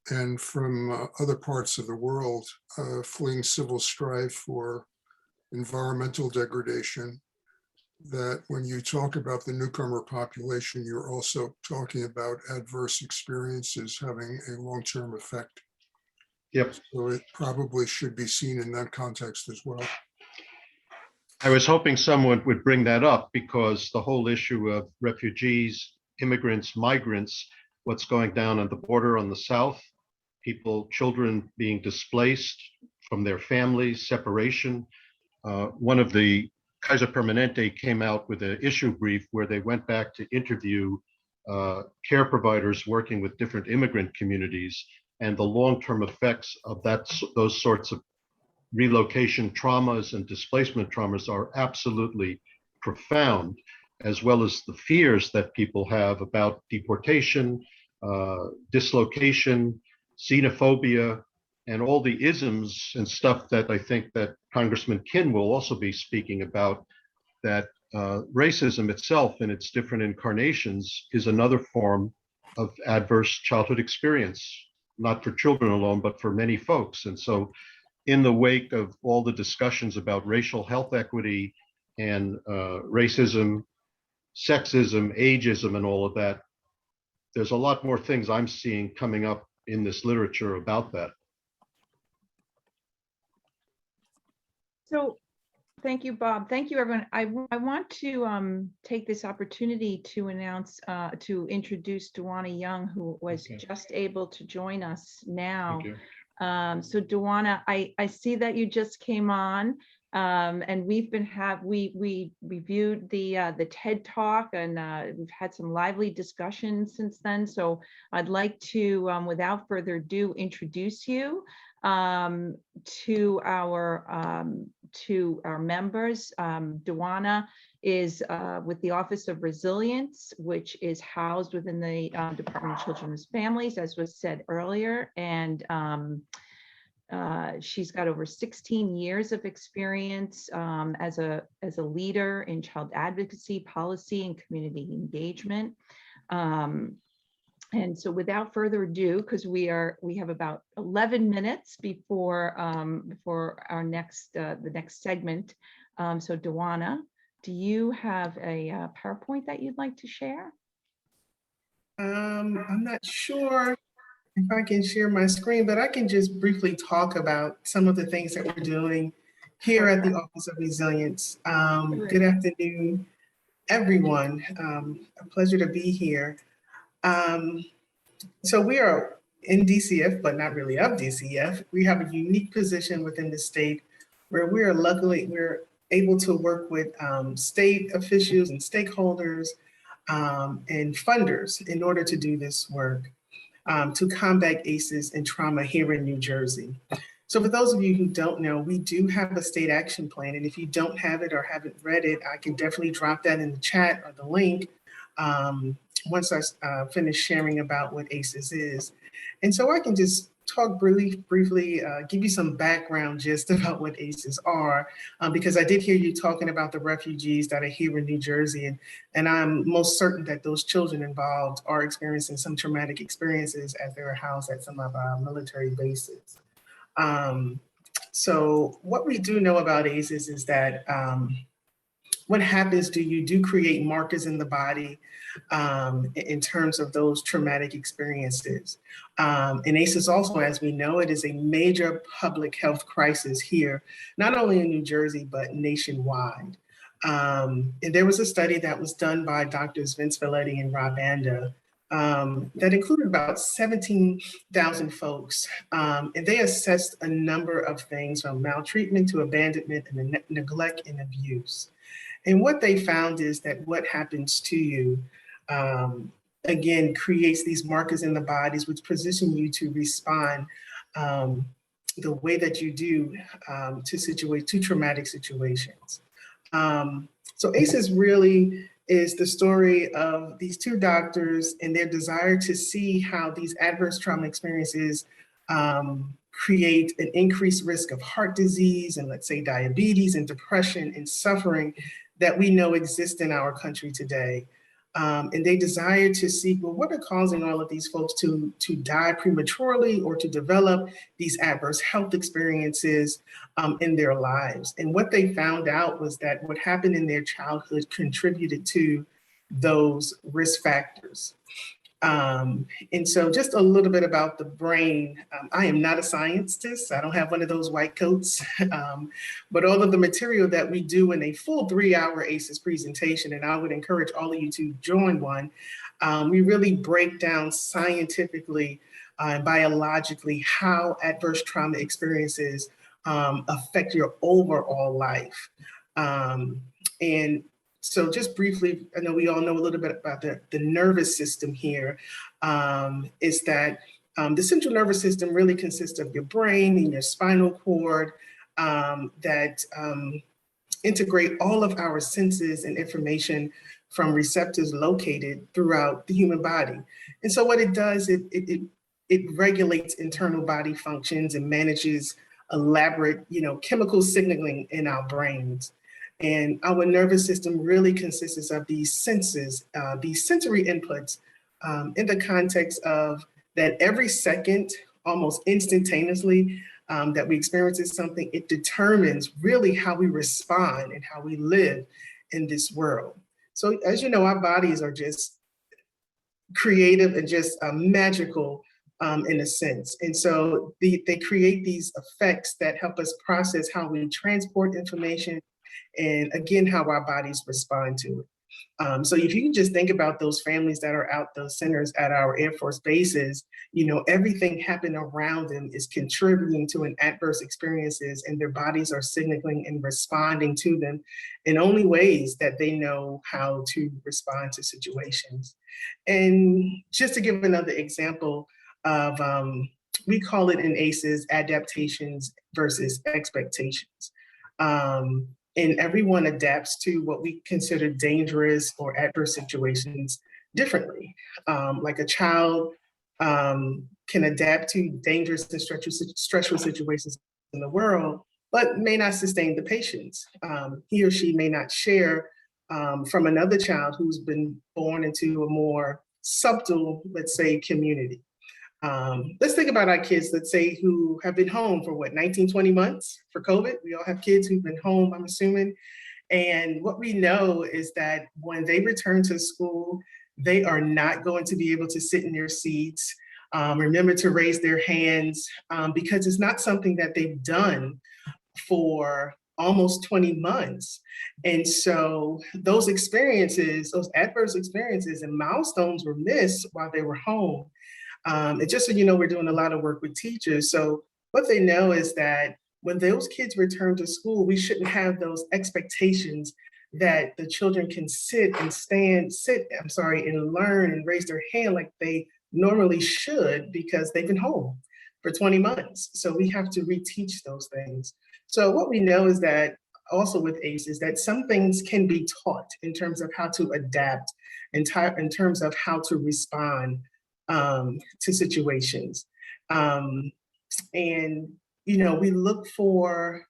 and from other parts of the world fleeing civil strife or environmental degradation, that when you talk about the newcomer population, you're also talking about adverse experiences having a long-term effect.
Yep.
So it probably should be seen in that context as well.
I was hoping someone would bring that up because the whole issue of refugees, immigrants, migrants, what's going down on the border on the south, people, children being displaced from their families, separation. One of the Kaiser Permanente came out with an issue brief where they went back to interview care providers working with different immigrant communities, and the long-term effects of those sorts of relocation traumas and displacement traumas are absolutely profound, as well as the fears that people have about deportation, dislocation, xenophobia, and all the isms and stuff that I think that Congressman Kim will also be speaking about, that racism itself in its different incarnations is another form of adverse childhood experience, not for children alone, but for many folks. And so in the wake of all the discussions about racial health equity and racism, sexism, ageism, and all of that, there's a lot more things I'm seeing coming up in this literature about that.
So thank you, Bob. Thank you, everyone. I want to take this opportunity to announce, to introduce Dwana Young, who was just able to join us now.
Thank you.
So Dwana, I see that you just came on, and we reviewed the TED Talk, and we've had some lively discussions since then. So I'd like to, without further ado, introduce you to our members. Dwana is with the Office of Resilience, which is housed within the Department of Children and Families, as was said earlier, and she's got over 16 years of experience as a leader in child advocacy, policy, and community engagement. And so without further ado, because we have about 11 minutes before our next the next segment. So Dwana, do you have a PowerPoint that you'd like to share?
I'm not sure if I can share my screen, but I can just briefly talk about some of the things that we're doing here at the Office of Resilience. Good afternoon, everyone. A pleasure to be here. So we are in DCF, but not really of DCF. We have a unique position within the state where we're able to work with state officials and stakeholders and funders in order to do this work to combat ACEs and trauma here in New Jersey. So for those of you who don't know, we do have a state action plan. And if you don't have it or haven't read it, I can definitely drop that in the chat or the link once I finish sharing about what ACEs is. And so I can just talk briefly, give you some background just about what ACEs are, because I did hear you talking about the refugees that are here in New Jersey, and I'm most certain that those children involved are experiencing some traumatic experiences as they were housed at some of our military bases. So what we do know about ACEs is that what happens do you do create markers in the body in terms of those traumatic experiences. And ACEs also, as we know, it is a major public health crisis here, not only in New Jersey, but nationwide. And there was a study that was done by Drs. Vince Valetti and Rob Anda that included about 17,000 folks. And they assessed a number of things from maltreatment to abandonment and neglect and abuse. And what they found is that what happens to you, again, creates these markers in the bodies which position you to respond the way that you do to traumatic situations. So ACEs really is the story of these two doctors and their desire to see how these adverse trauma experiences create an increased risk of heart disease and, let's say, diabetes and depression and suffering that we know exist in our country today. And they desire to see, well, what are causing all of these folks to die prematurely or to develop these adverse health experiences in their lives? And what they found out was that what happened in their childhood contributed to those risk factors. And so just a little bit about the brain. I am not a scientist. I don't have one of those white coats, but all of the material that we do in a full 3-hour ACEs presentation, and I would encourage all of you to join one, we really break down scientifically and biologically how adverse trauma experiences affect your overall life. And so just briefly, I know we all know a little bit about the nervous system here, is that the central nervous system really consists of your brain and your spinal cord that integrate all of our senses and information from receptors located throughout the human body. And so what it does, it regulates internal body functions and manages elaborate, chemical signaling in our brains. And our nervous system really consists of these senses, these sensory inputs in the context of that every second, almost instantaneously, that we experience something, it determines really how we respond and how we live in this world. So as you know, our bodies are just creative and just magical in a sense. And so they create these effects that help us process how we transport information, and again, how our bodies respond to it. So if you can just think about those families that are out those centers at our Air Force bases, everything happening around them is contributing to an adverse experiences, and their bodies are signaling and responding to them in only ways that they know how to respond to situations. And just to give another example of, we call it in ACEs, adaptations versus expectations. And everyone adapts to what we consider dangerous or adverse situations differently. Like a child can adapt to dangerous and stressful situations in the world, but may not sustain the patience. He or she may not share from another child who's been born into a more subtle, let's say, community. Let's think about our kids, let's say, who have been home for 19, 20 months for COVID. We all have kids who've been home, I'm assuming. And what we know is that when they return to school, they are not going to be able to sit in their seats, remember to raise their hands, because it's not something that they've done for almost 20 months. And so those experiences, those adverse experiences and milestones were missed while they were home. And just so you know, we're doing a lot of work with teachers. So what they know is that when those kids return to school, we shouldn't have those expectations that the children can sit and learn and raise their hand like they normally should, because they've been home for 20 months. So we have to reteach those things. So what we know is that also with ACEs, that some things can be taught in terms of how to adapt, in terms of how to respond to situations. And, we look for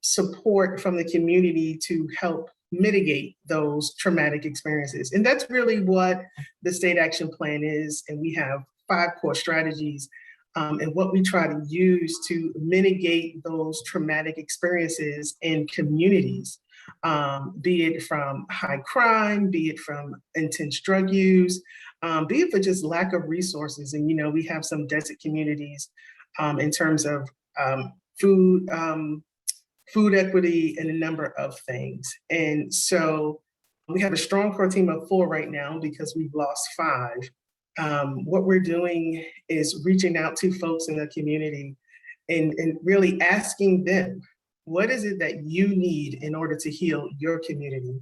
support from the community to help mitigate those traumatic experiences. And that's really what the state action plan is. And we have 5 core strategies and what we try to use to mitigate those traumatic experiences in communities. be it from high crime, be it from intense drug use, be it for just lack of resources. And, we have some desert communities in terms of food equity, and a number of things. And so we have a strong core team of 4 right now because we've lost 5. What we're doing is reaching out to folks in the community and really asking them, what is it that you need in order to heal your community?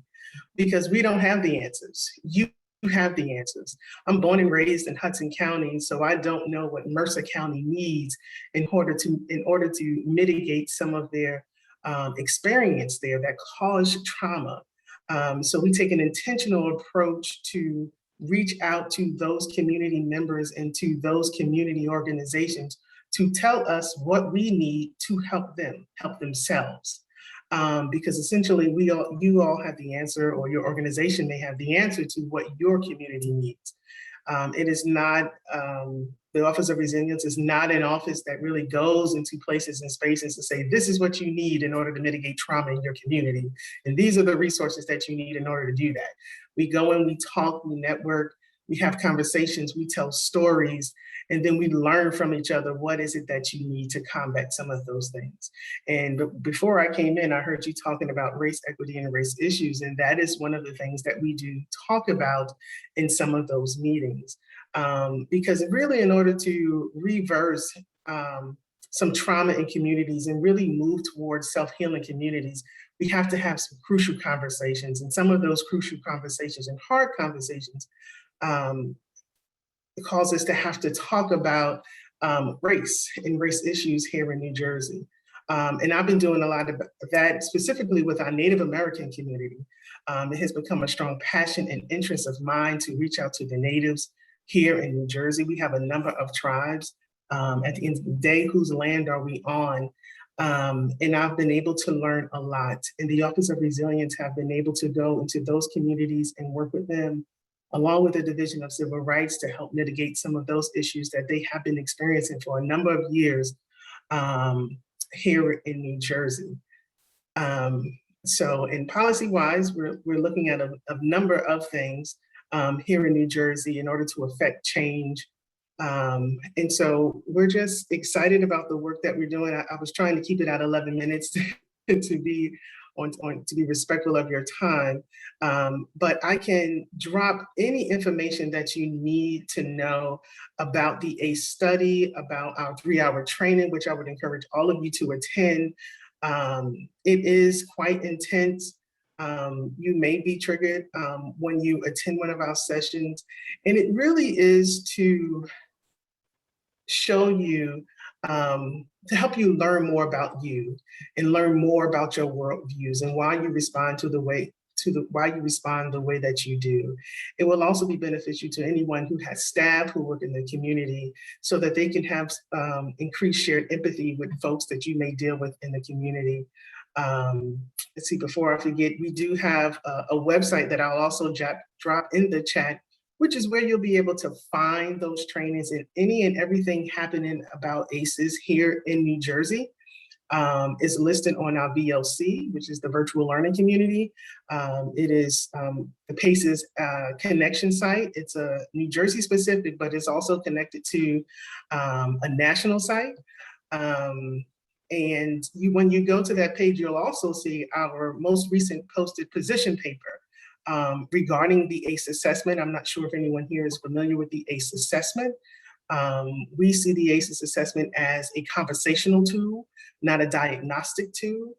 Because we don't have the answers. You have the answers. I'm born and raised in Hudson County, so I don't know what Mercer County needs in order to mitigate some of their experience there that caused trauma. So we take an intentional approach to reach out to those community members and to those community organizations to tell us what we need to help them help themselves. Because essentially you all have the answer, or your organization may have the answer to what your community needs. It is not, the Office of Resilience is not an office that really goes into places and spaces to say, this is what you need in order to mitigate trauma in your community. And these are the resources that you need in order to do that. We go in, we talk, we network, we have conversations, we tell stories, and then we learn from each other. What is it that you need to combat some of those things? And before I came in, I heard you talking about race equity and race issues. And that is one of the things that we do talk about in some of those meetings. Because really, in order to reverse some trauma in communities and really move towards self-healing communities, we have to have some crucial conversations. And some of those crucial conversations and hard conversations cause us to have to talk about race and race issues here in New Jersey. And I've been doing a lot of that specifically with our Native American community. It has become a strong passion and interest of mine to reach out to the natives here in New Jersey. We have a number of tribes. At the end of the day, whose land are we on? And I've been able to learn a lot. And the Office of Resilience have been able to go into those communities and work with them, along with the Division of Civil Rights, to help mitigate some of those issues that they have been experiencing for a number of years here in New Jersey. So in policy-wise, we're looking at a number of things here in New Jersey in order to affect change. And so we're just excited about the work that we're doing. I was trying to keep it at 11 minutes to be to be respectful of your time. But I can drop any information that you need to know about the ACE study, about our 3-hour training, which I would encourage all of you to attend. It is quite intense. You may be triggered when you attend one of our sessions. And it really is to show you, to help you learn more about you and learn more about your worldviews and why you respond why you respond the way that you do. It will also be beneficial to anyone who has staff who work in the community, so that they can have increased shared empathy with folks that you may deal with in the community. Let's see, before I forget, we do have a website that I'll also drop in the chat, which is where you'll be able to find those trainings and any and everything happening about ACEs here in New Jersey. Is listed on our VLC, which is the virtual learning community. It is the PACES connection site. It's a New Jersey specific, but it's also connected to a national site. And when you go to that page, you'll also see our most recent posted position paper regarding the ACE assessment. I'm not sure if anyone here is familiar with the ACE assessment. We see the ACEs assessment as a conversational tool, not a diagnostic tool.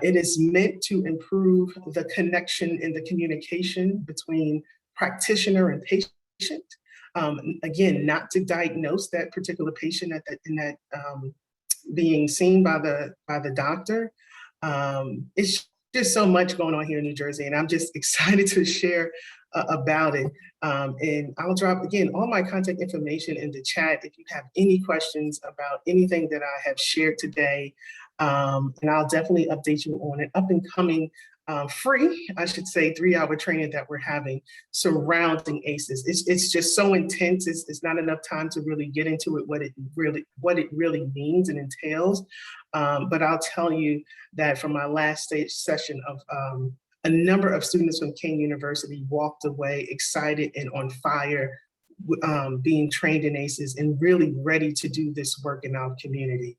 It is meant to improve the connection and the communication between practitioner and patient. Again, not to diagnose that particular patient being seen by the doctor. It's just so much going on here in New Jersey, and I'm just excited to share about it. And I'll drop, again, all my contact information in the chat if you have any questions about anything that I have shared today. And I'll definitely update you on an up and coming free, I should say, 3-hour training that we're having surrounding ACEs. It's just so intense. It's not enough time to really get into it, what it really means and entails. But I'll tell you that from my last stage session of a number of students from King University walked away excited and on fire, being trained in ACEs and really ready to do this work in our community.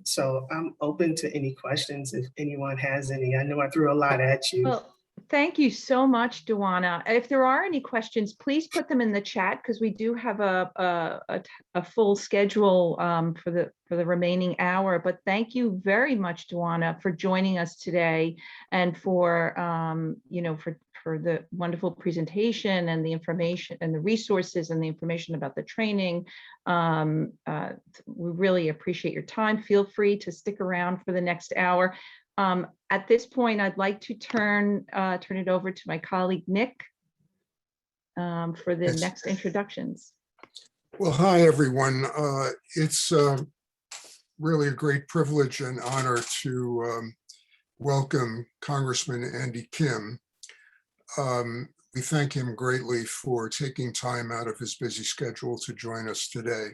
So I'm open to any questions if anyone has any. I know I threw a lot at you.
Well, thank you so much, Dwana. If there are any questions, please put them in the chat because we do have a full schedule for the remaining hour. But thank you very much, Dwana, for joining us today and for for the wonderful presentation and the information and the resources and the information about the training. We really appreciate your time. Feel free to stick around for the next hour. At this point, I'd like to turn it over to my colleague, Nick, for the next introductions.
Well, hi, everyone. It's really a great privilege and honor to welcome Congressman Andy Kim. We thank him greatly for taking time out of his busy schedule to join us today.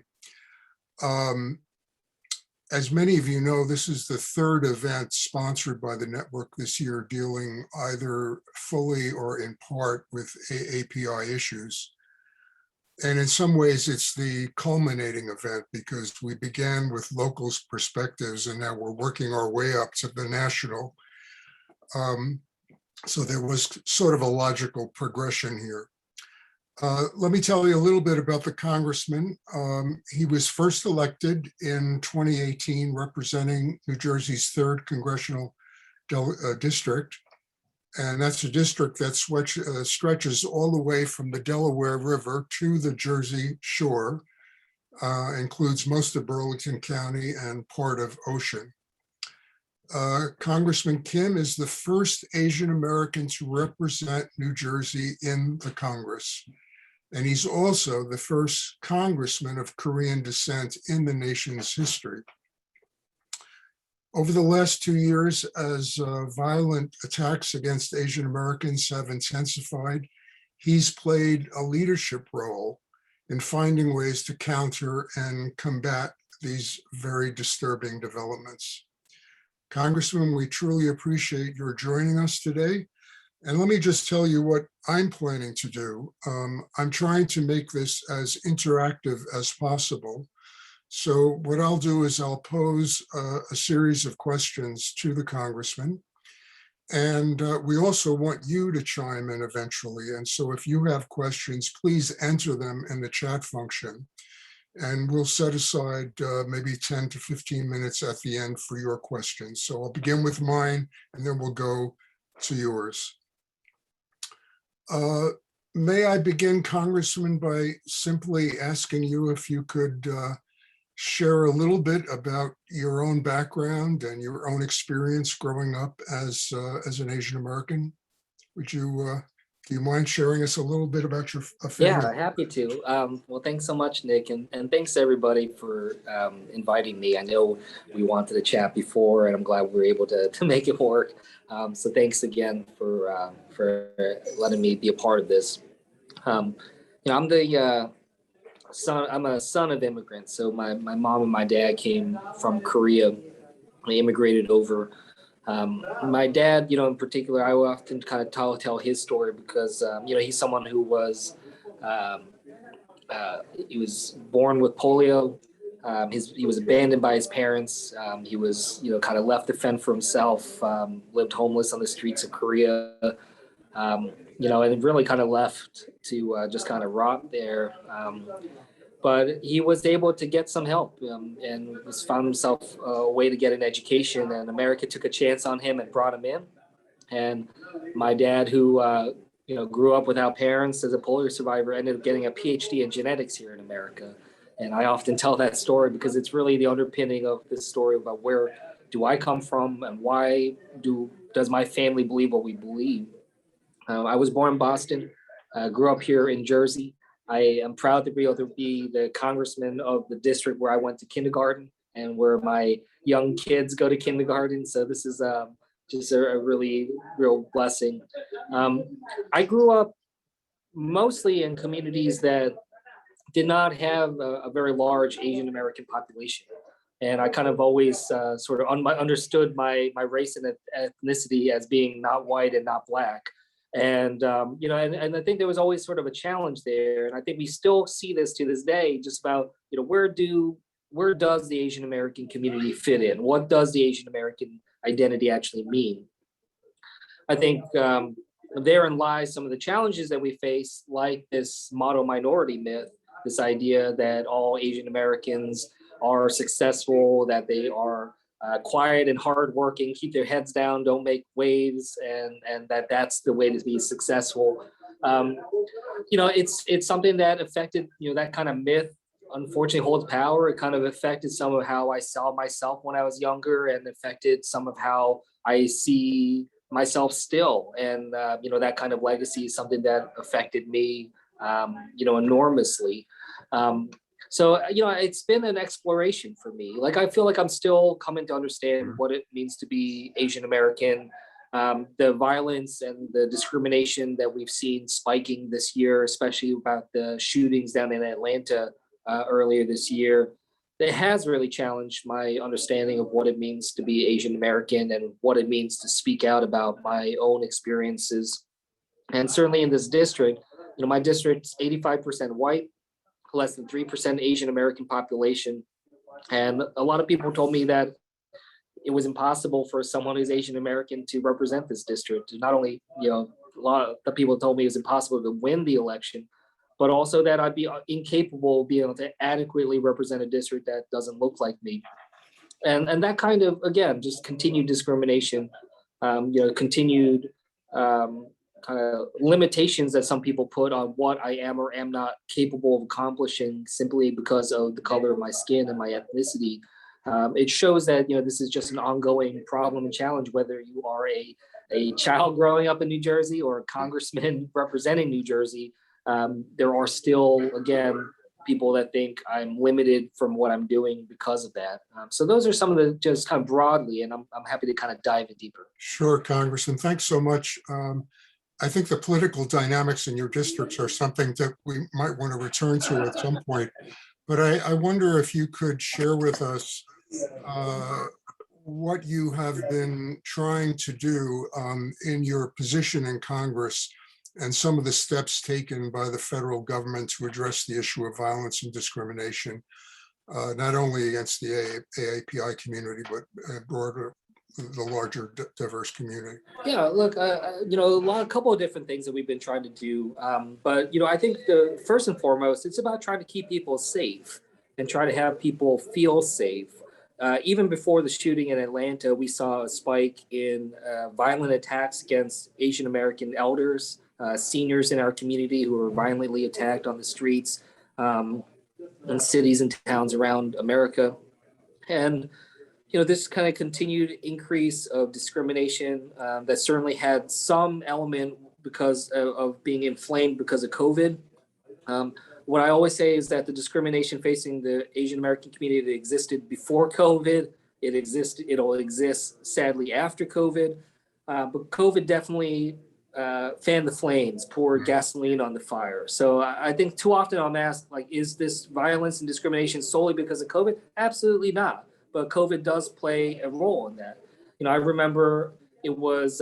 As many of you know, this is the third event sponsored by the network this year dealing either fully or in part with AAPI issues. And in some ways, it's the culminating event because we began with local perspectives and now we're working our way up to the national. So there was sort of a logical progression here. Let me tell you a little bit about the congressman. He was first elected in 2018, representing New Jersey's 3rd congressional district. And that's a district that stretches all the way from the Delaware River to the Jersey shore, includes most of Burlington County and part of Ocean. Congressman Kim is the first Asian American to represent New Jersey in the Congress. And he's also the first congressman of Korean descent in the nation's history. Over the last 2 years, as violent attacks against Asian Americans have intensified, he's played a leadership role in finding ways to counter and combat these very disturbing developments. Congressman, we truly appreciate your joining us today. And let me just tell you what I'm planning to do. I'm trying to make this as interactive as possible. So what I'll do is I'll pose a series of questions to the congressman. And we also want you to chime in eventually. And so if you have questions, please enter them in the chat function. And we'll set aside maybe 10 to 15 minutes at the end for your questions. So I'll begin with mine and then we'll go to yours. May I begin, Congressman, by simply asking you if you could share a little bit about your own background and your own experience growing up as an Asian American? Would you, do you mind sharing us a little bit about your family?
Yeah, happy to. Well, thanks so much, Nick, and thanks to everybody for inviting me. I know we wanted to chat before, and I'm glad we were able to make it work. So thanks again for letting me be a part of this. I'm the I'm a son of immigrants. So my mom and my dad came from Korea. They immigrated over. My dad, in particular, I often kind of tell his story because, he's someone who was, he was born with polio. He was abandoned by his parents. He was, kind of left to fend for himself, lived homeless on the streets of Korea, and really kind of left to just kind of rot there. But he was able to get some help and found himself a way to get an education, and America took a chance on him and brought him in. And my dad, who grew up without parents as a polio survivor, ended up getting a PhD in genetics here in America. And I often tell that story because it's really the underpinning of this story about where do I come from and why does my family believe what we believe. I was born in Boston, grew up here in Jersey. I am proud to be able to be the congressman of the district where I went to kindergarten and where my young kids go to kindergarten. So this is just a really real blessing. I grew up mostly in communities that did not have a very large Asian American population. And I kind of always sort of understood my race and ethnicity as being not white and not Black. And, you know, and I think there was always sort of a challenge there. And I think we still see this to this day, just about, you know, where does the Asian American community fit in? What does the Asian American identity actually mean? I think therein lies some of the challenges that we face, like this model minority myth, this idea that all Asian Americans are successful, that they are quiet and hardworking, keep their heads down, don't make waves, and that's the way to be successful. You know, it's something that affected, you know, that kind of myth unfortunately holds power. It kind of affected some of how I saw myself when I was younger, and affected some of how I see myself still. And you know, that kind of legacy is something that affected me, you know, enormously. So, you know, it's been an exploration for me. Like, I feel like I'm still coming to understand what it means to be Asian American. The violence and the discrimination that we've seen spiking this year, especially about the shootings down in Atlanta earlier this year, it has really challenged my understanding of what it means to be Asian American and what it means to speak out about my own experiences. And certainly in this district, you know, my district's 85% white, less than 3% Asian American population. And a lot of people told me that it was impossible for someone who's Asian American to represent this district. Not only, you know, a lot of the people told me it was impossible to win the election, but also that I'd be incapable of being able to adequately represent a district that doesn't look like me. And that kind of, again, just continued discrimination, you know, continued kind of limitations that some people put on what I am or am not capable of accomplishing simply because of the color of my skin and my ethnicity. It shows that, you know, this is just an ongoing problem and challenge, whether you are a child growing up in New Jersey or a congressman representing New Jersey. There are still, again, people that think I'm limited from what I'm doing because of that. So those are some of the, just kind of broadly, and I'm happy to kind of dive in deeper.
Sure, Congressman, thanks so much. I think the political dynamics in your districts are something that we might want to return to at some point. But I wonder if you could share with us what you have been trying to do in your position in Congress, and some of the steps taken by the federal government to address the issue of violence and discrimination, not only against the AAPI community, but broader, the larger diverse community.
Yeah, look, you know, a couple of different things that we've been trying to do. But, you know, I think the first and foremost, it's about trying to keep people safe and try to have people feel safe. Even before the shooting in Atlanta, we saw a spike in violent attacks against Asian American elders, seniors in our community who were violently attacked on the streets in cities and towns around America. And you know, this kind of continued increase of discrimination that certainly had some element because of being inflamed because of COVID. What I always say is that the discrimination facing the Asian American community that existed before COVID, it'll exist sadly after COVID. But COVID definitely fanned the flames, poured gasoline on the fire. So I think too often I'm asked, like, is this violence and discrimination solely because of COVID? Absolutely not. But COVID does play a role in that. You know, I remember it was,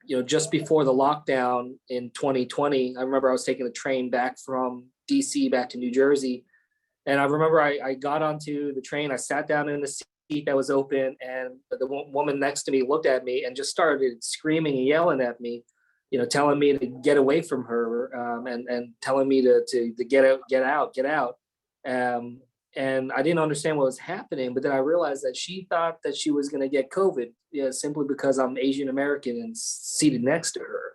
you know, just before the lockdown in 2020, I remember I was taking a train back from DC back to New Jersey. And I remember I got onto the train, I sat down in the seat that was open, and the woman next to me looked at me and just started screaming and yelling at me, you know, telling me to get away from her, and telling me to get out. And I didn't understand what was happening, but then I realized that she thought that she was going to get COVID, you know, simply because I'm Asian American and seated next to her,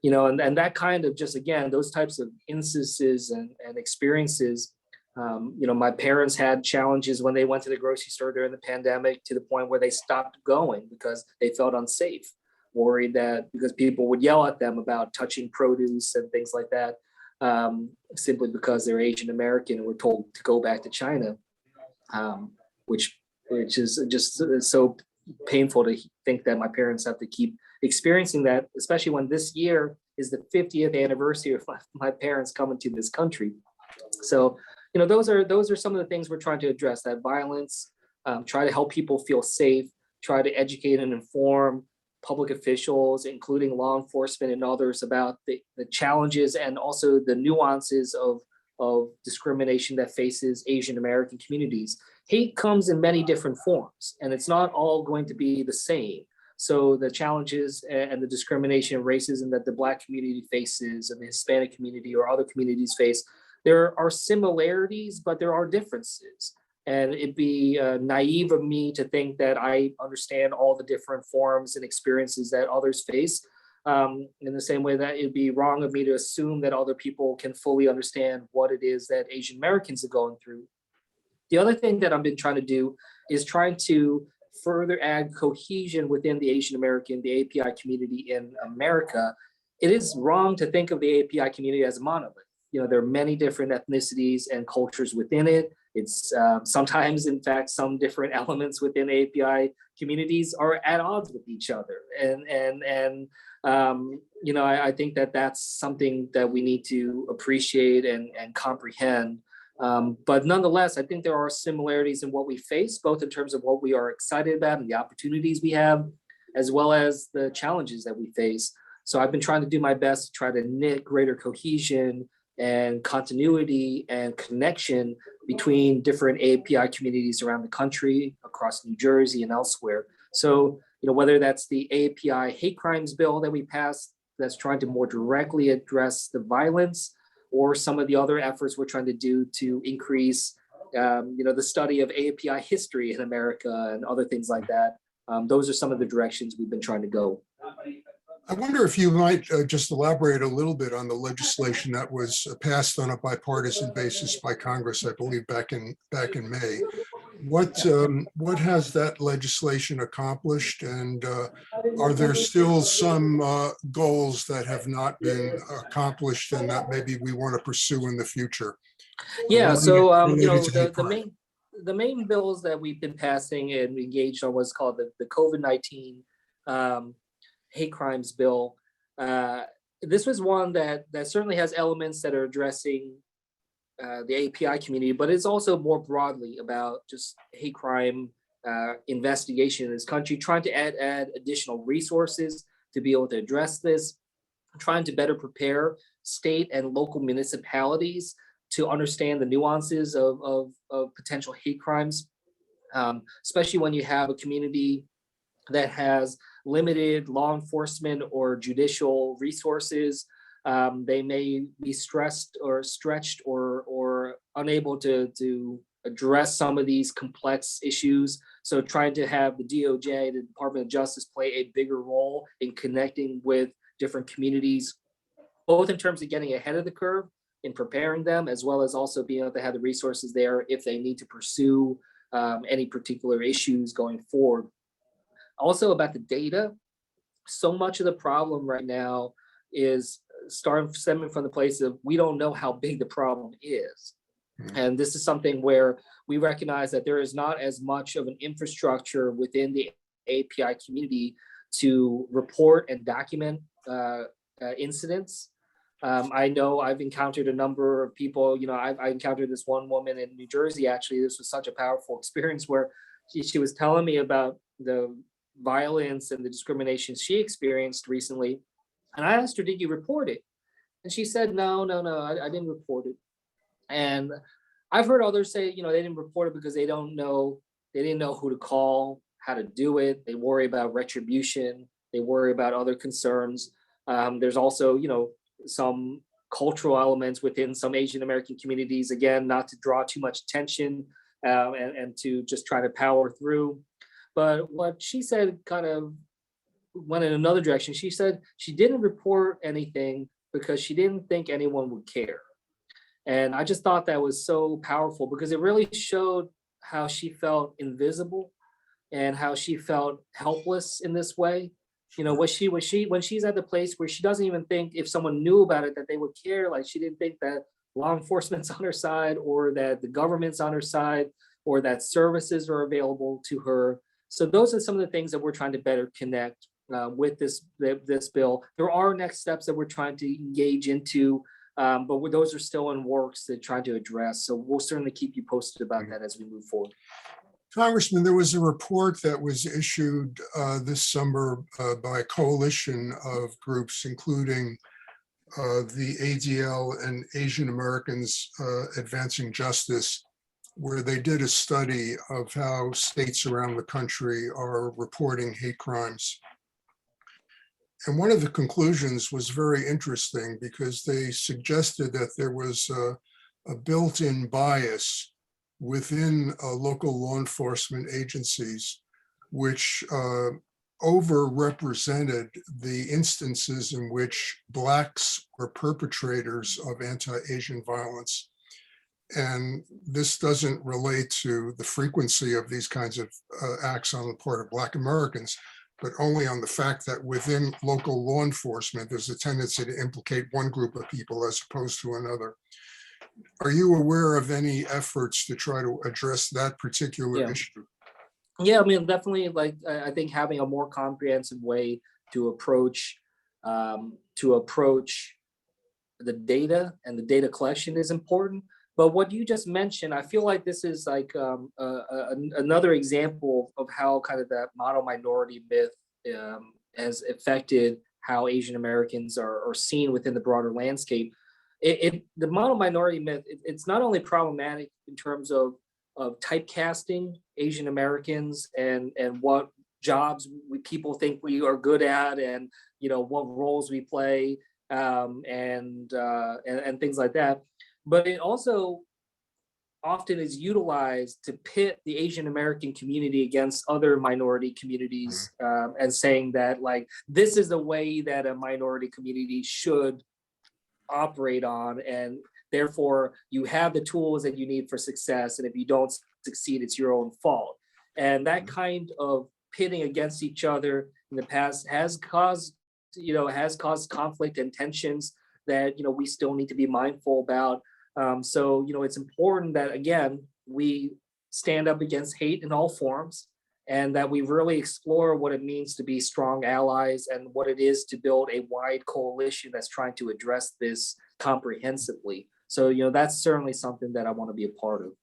you know, and that kind of just, again, those types of instances and experiences. You know, my parents had challenges when they went to the grocery store during the pandemic, to the point where they stopped going because they felt unsafe, worried that because people would yell at them about touching produce and things like that. Simply because they're Asian American and were told to go back to China, which is just so, painful to think that my parents have to keep experiencing that, especially when this year is the 50th anniversary of my parents coming to this country. So, those are some of the things we're trying to address, that violence, try to help people feel safe, try to educate and inform public officials, including law enforcement and others, about the challenges and also the nuances of discrimination that faces Asian American communities. Hate comes in many different forms, and it's not all going to be the same. So the challenges and the discrimination and racism that the Black community faces and the Hispanic community or other communities face, there are similarities, but there are differences. And it'd be naive of me to think that I understand all the different forms and experiences that others face. In the same way that it'd be wrong of me to assume that other people can fully understand what it is that Asian Americans are going through. The other thing that I've been trying to do is trying to further add cohesion within the Asian American, the API community in America. It is wrong to think of the API community as a monolith. There are many different ethnicities and cultures within it. It's sometimes, in fact, some different elements within API communities are at odds with each other. I think that that's something that we need to appreciate and comprehend. But nonetheless, I think there are similarities in what we face, both in terms of what we are excited about and the opportunities we have, as well as the challenges that we face. So I've been trying to do my best to try to knit greater cohesion and continuity and connection between different API communities around the country, across New Jersey and elsewhere. So, whether that's the API hate crimes bill that we passed, that's trying to more directly address the violence, or some of the other efforts we're trying to do to increase, the study of API history in America and other things like that. Those are some of the directions we've been trying to go.
I wonder if you might just elaborate a little bit on the legislation that was passed on a bipartisan basis by Congress, I believe back in May. What has that legislation accomplished, and are there still some goals that have not been accomplished and that maybe we want to pursue in the future?
Yeah, so
the
main bills that we've been passing and engaged on was called the COVID-19 hate crimes bill. This was one that certainly has elements that are addressing the API community, but it's also more broadly about just hate crime investigation in this country, trying to add additional resources to be able to address this, trying to better prepare state and local municipalities to understand the nuances of potential hate crimes, especially when you have a community that has limited law enforcement or judicial resources. They may be stressed or stretched or unable to address some of these complex issues. So trying to have the DOJ, the Department of Justice, play a bigger role in connecting with different communities, both in terms of getting ahead of the curve in preparing them, as well as also being able to have the resources there if they need to pursue any particular issues going forward. Also about the data, so much of the problem right now is stemming from the place of we don't know how big the problem is. And this is something where we recognize that there is not as much of an infrastructure within the API community to report and document incidents. I know I've encountered a number of people, I encountered this one woman in New Jersey, actually. This was such a powerful experience where she was telling me about the violence and the discrimination she experienced recently. And I asked her, did you report it? And she said, no, I didn't report it. And I've heard others say, they didn't report it because they didn't know who to call, how to do it. They worry about retribution. They worry about other concerns. There's also, some cultural elements within some Asian American communities, again, not to draw too much attention and to just try to power through. But what she said kind of went in another direction. She said she didn't report anything because she didn't think anyone would care. And I just thought that was so powerful because it really showed how she felt invisible and how she felt helpless in this way. When she's at the place where she doesn't even think if someone knew about it that they would care, like she didn't think that law enforcement's on her side or that the government's on her side or that services are available to her. So those are some of the things that we're trying to better connect with this bill. There are next steps that we're trying to engage into, but those are still in works that trying to address. So we'll certainly keep you posted about that as we move forward.
Congressman, there was a report that was issued this summer by a coalition of groups, including the ADL and Asian Americans Advancing Justice, where they did a study of how states around the country are reporting hate crimes. And one of the conclusions was very interesting because they suggested that there was a built-in bias within local law enforcement agencies, which overrepresented the instances in which Blacks were perpetrators of anti-Asian violence. And this doesn't relate to the frequency of these kinds of acts on the part of Black Americans, but only on the fact that within local law enforcement, there's a tendency to implicate one group of people as opposed to another. Are you aware of any efforts to try to address that particular issue?
Yeah, I mean, definitely, like, I think having a more comprehensive way to approach the data and the data collection is important. But what you just mentioned, I feel like this is like another example of how kind of that model minority myth has affected how Asian Americans are seen within the broader landscape. The model minority myth, it's not only problematic in terms of typecasting Asian Americans and what jobs people think we are good at, and what roles we play, and things like that. But it also often is utilized to pit the Asian American community against other minority communities, and saying that, like, this is the way that a minority community should operate on, and therefore you have the tools that you need for success, and if you don't succeed, it's your own fault. And that kind of pitting against each other in the past has caused conflict and tensions that we still need to be mindful about. So it's important that, again, we stand up against hate in all forms, and that we really explore what it means to be strong allies and what it is to build a wide coalition that's trying to address this comprehensively. So, that's certainly something that I want to be a part of.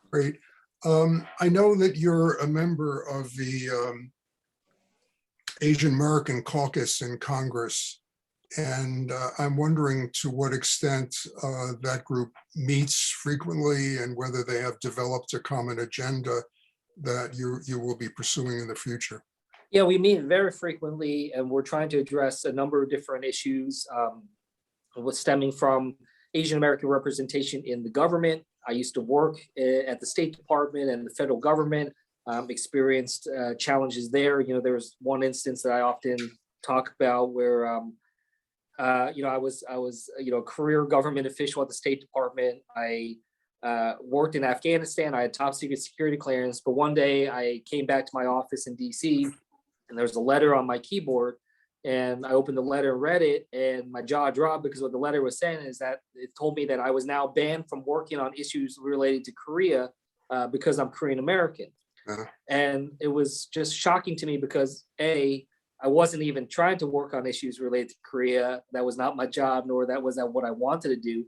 Great. I know that you're a member of the Asian American Caucus in Congress, and I'm wondering to what extent that group meets frequently and whether they have developed a common agenda that you will be pursuing in the future.
Yeah, we meet very frequently, and we're trying to address a number of different issues, stemming from Asian American representation in the government. I used to work at the State Department and the federal government, experienced challenges there. There was one instance that I often talk about where, I was a career government official at the State Department. I worked in Afghanistan. I had top secret security clearance, but one day I came back to my office in DC, and there was a letter on my keyboard, and I opened the letter and read it, and my jaw dropped, because what the letter was saying is that it told me that I was now banned from working on issues related to Korea because I'm Korean American. And it was just shocking to me because I wasn't even trying to work on issues related to Korea. That was not my job, nor that was what I wanted to do.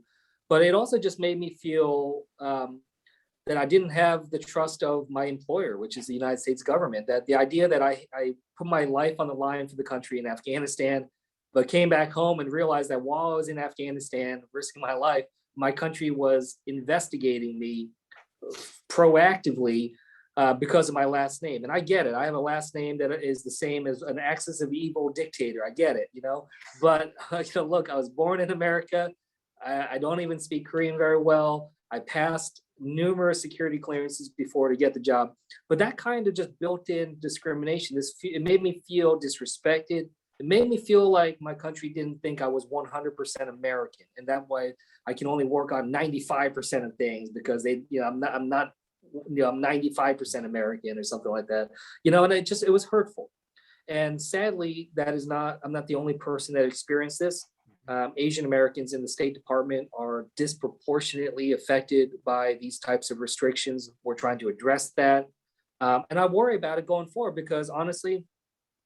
But it also just made me feel that I didn't have the trust of my employer, which is the United States government. That the idea that I put my life on the line for the country in Afghanistan, but came back home and realized that while I was in Afghanistan, risking my life, my country was investigating me proactively because of my last name. And I get it. I have a last name that is the same as an axis of evil dictator. I get it, But look, I was born in America. I don't even speak Korean very well. I passed numerous security clearances before to get the job, but that kind of just built-in discrimination, it made me feel disrespected. It made me feel like my country didn't think I was 100% American, and that way I can only work on 95% of things because I'm 95% American or something like that, and it was hurtful. And sadly, I'm not the only person that experienced this. Asian Americans in the State Department are disproportionately affected by these types of restrictions. We're trying to address that. And I worry about it going forward because honestly,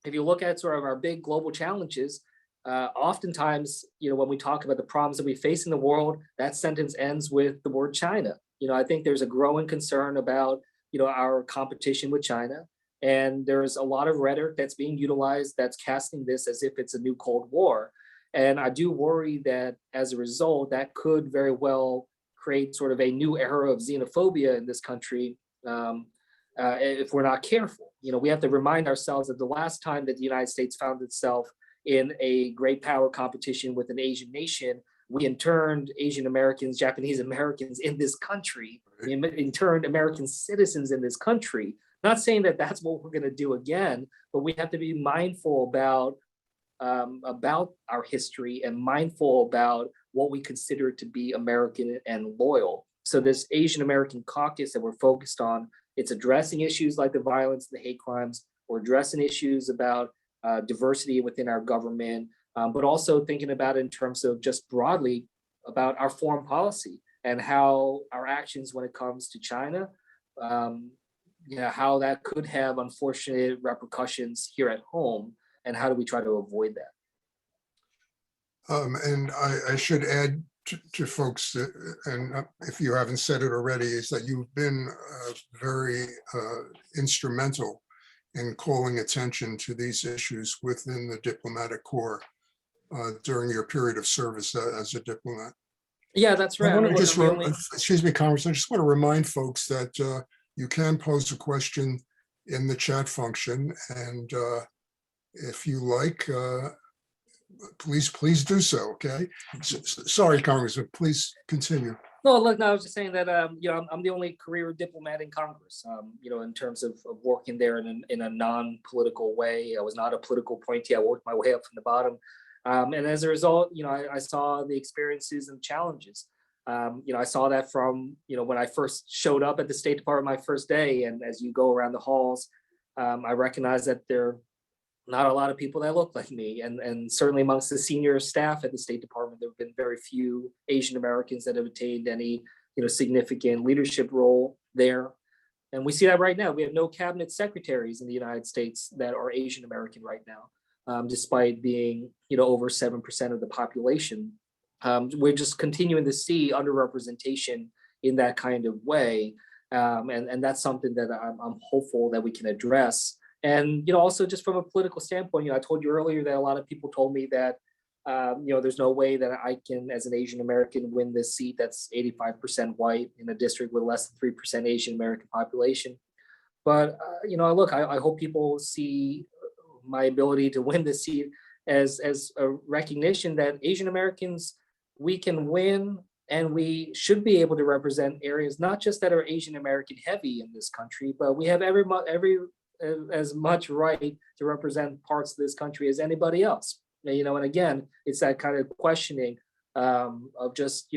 if you look at sort of our big global challenges, oftentimes, when we talk about the problems that we face in the world, that sentence ends with the word China. I think there's a growing concern about, our competition with China. And there's a lot of rhetoric that's being utilized that's casting this as if it's a new Cold War. And I do worry that as a result, that could very well create sort of a new era of xenophobia in this country if we're not careful. We have to remind ourselves that the last time that the United States found itself in a great power competition with an Asian nation, we interned Asian Americans, Japanese Americans in this country, we interned American citizens in this country. Not saying that that's what we're going to do again, but we have to be mindful about our history and mindful about what we consider to be American and loyal. So this Asian American caucus that we're focused on, it's addressing issues like the violence, the hate crimes. We're addressing issues about diversity within our government, but also thinking about it in terms of just broadly about our foreign policy and how our actions when it comes to China, how that could have unfortunate repercussions here at home, and how do we try to avoid that?
And I should add to folks that, and if you haven't said it already, is that you've been very instrumental in calling attention to these issues within the diplomatic corps during your period of service as a diplomat.
Yeah, that's right.
I want to just, excuse me, Congressman, I just want to remind folks that you can pose a question in the chat function, and if you like, please do so. Okay. Sorry, Congressman, please continue.
No, look, no, I was just saying that I'm the only career diplomat in Congress. In terms of working there in a non-political way. I was not a political appointee. I worked my way up from the bottom, and as a result, I saw the experiences and challenges. I saw that from when I first showed up at the State Department my first day, and as you go around the halls, I recognized that there are not a lot of people that look like me, and certainly amongst the senior staff at the State Department, there have been very few Asian Americans that have attained any significant leadership role there. And we see that right now. We have no cabinet secretaries in the United States that are Asian American right now, despite being over 7% of the population. We're just continuing to see underrepresentation in that kind of way, and that's something that I'm hopeful that we can address. And also just from a political standpoint, I told you earlier that a lot of people told me that there's no way that I can, as an Asian American, win this seat that's 85% white in a district with less than 3% Asian American population. But look, I hope people see my ability to win this seat as a recognition that Asian Americans, we can win, and we should be able to represent areas not just that are Asian American heavy in this country, but we have every as much right to represent parts of this country as anybody else. And again, it's that kind of questioning of just,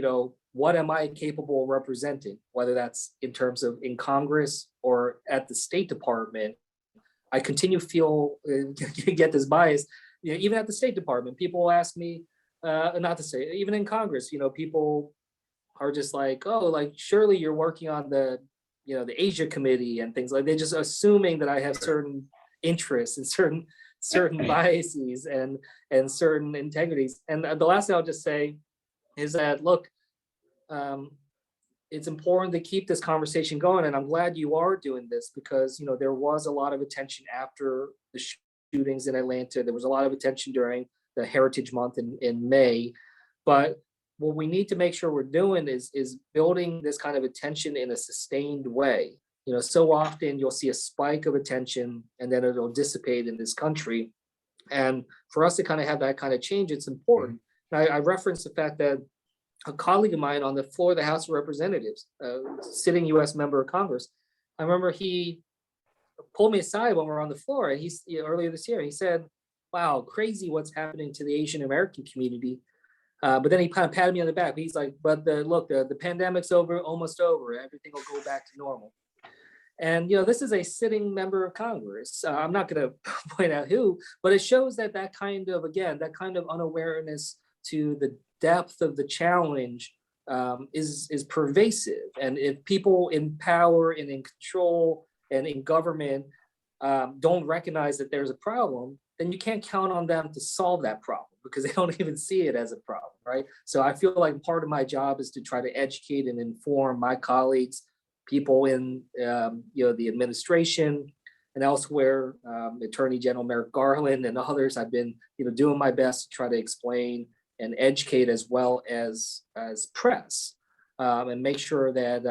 what am I capable of representing, whether that's in terms of in Congress or at the State Department. I continue to feel, get this bias, even at the State Department, people ask me, not to say, even in Congress, people are just like, oh, like, surely you're working on the Asia Committee and things like. They're just assuming that I have certain interests and certain biases and certain integrities. And the last thing I'll just say is that, look, it's important to keep this conversation going, and I'm glad you are doing this because there was a lot of attention after the shootings in Atlanta. There was a lot of attention during the Heritage Month in May, but what we need to make sure we're doing is building this kind of attention in a sustained way. So often you'll see a spike of attention and then it'll dissipate in this country. And for us to kind of have that kind of change, it's important. I referenced the fact that a colleague of mine on the floor of the House of Representatives, sitting U.S. member of Congress, I remember he pulled me aside when we were on the floor, and he's earlier this year, he said, "Wow, crazy what's happening to the Asian American community." But then he kind of patted me on the back. He's like, "But the pandemic's over, almost over. Everything will go back to normal." And this is a sitting member of Congress. I'm not going to point out who, but it shows that kind of unawareness to the depth of the challenge is pervasive. And if people in power and in control and in government don't recognize that there's a problem, then you can't count on them to solve that problem because they don't even see it as a problem, right? So I feel like part of my job is to try to educate and inform my colleagues, people in the administration and elsewhere, Attorney General Merrick Garland and others. I've been doing my best to try to explain and educate as well as press, and make sure that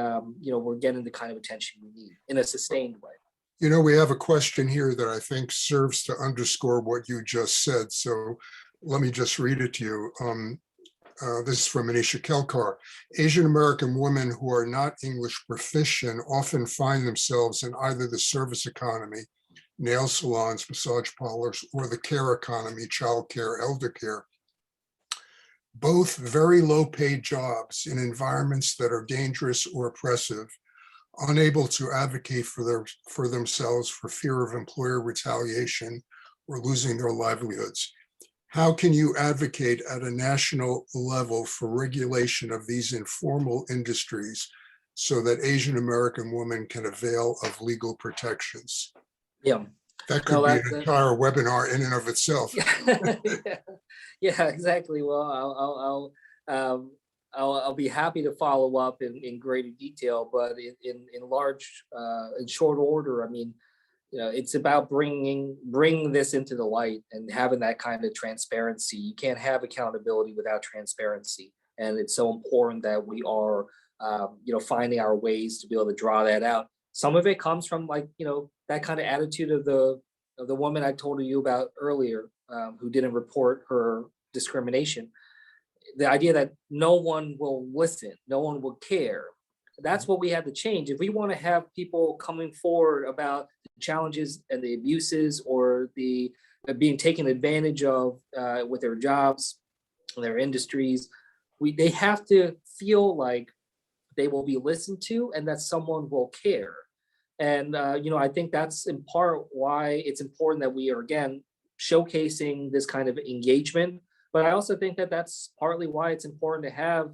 we're getting the kind of attention we need in a sustained way.
We have a question here that I think serves to underscore what you just said. So let me just read it to you. This is from Manisha Kelkar. Asian American women who are not English proficient often find themselves in either the service economy, nail salons, massage parlors, or the care economy, childcare, elder care. Both very low paid jobs in environments that are dangerous or oppressive, unable to advocate for themselves for fear of employer retaliation or losing their livelihoods. How can you advocate at a national level for regulation of these informal industries so that Asian American women can avail of legal protections?
Yeah.
That could be an entire webinar in and of itself.
Yeah, exactly. Well, I'll be happy to follow up in greater detail, but in short order, I mean, it's about bringing this into the light and having that kind of transparency. You can't have accountability without transparency, and it's so important that we are, finding our ways to be able to draw that out. Some of it comes from that kind of attitude of the woman I told you about earlier, who didn't report her discrimination. The idea that no one will listen, no one will care. That's what we have to change. If we want to have people coming forward about the challenges and the abuses or the being taken advantage of with their jobs, their industries, they have to feel like they will be listened to and that someone will care. And I think that's in part why it's important that we are again showcasing this kind of engagement. But I also think that that's partly why it's important to have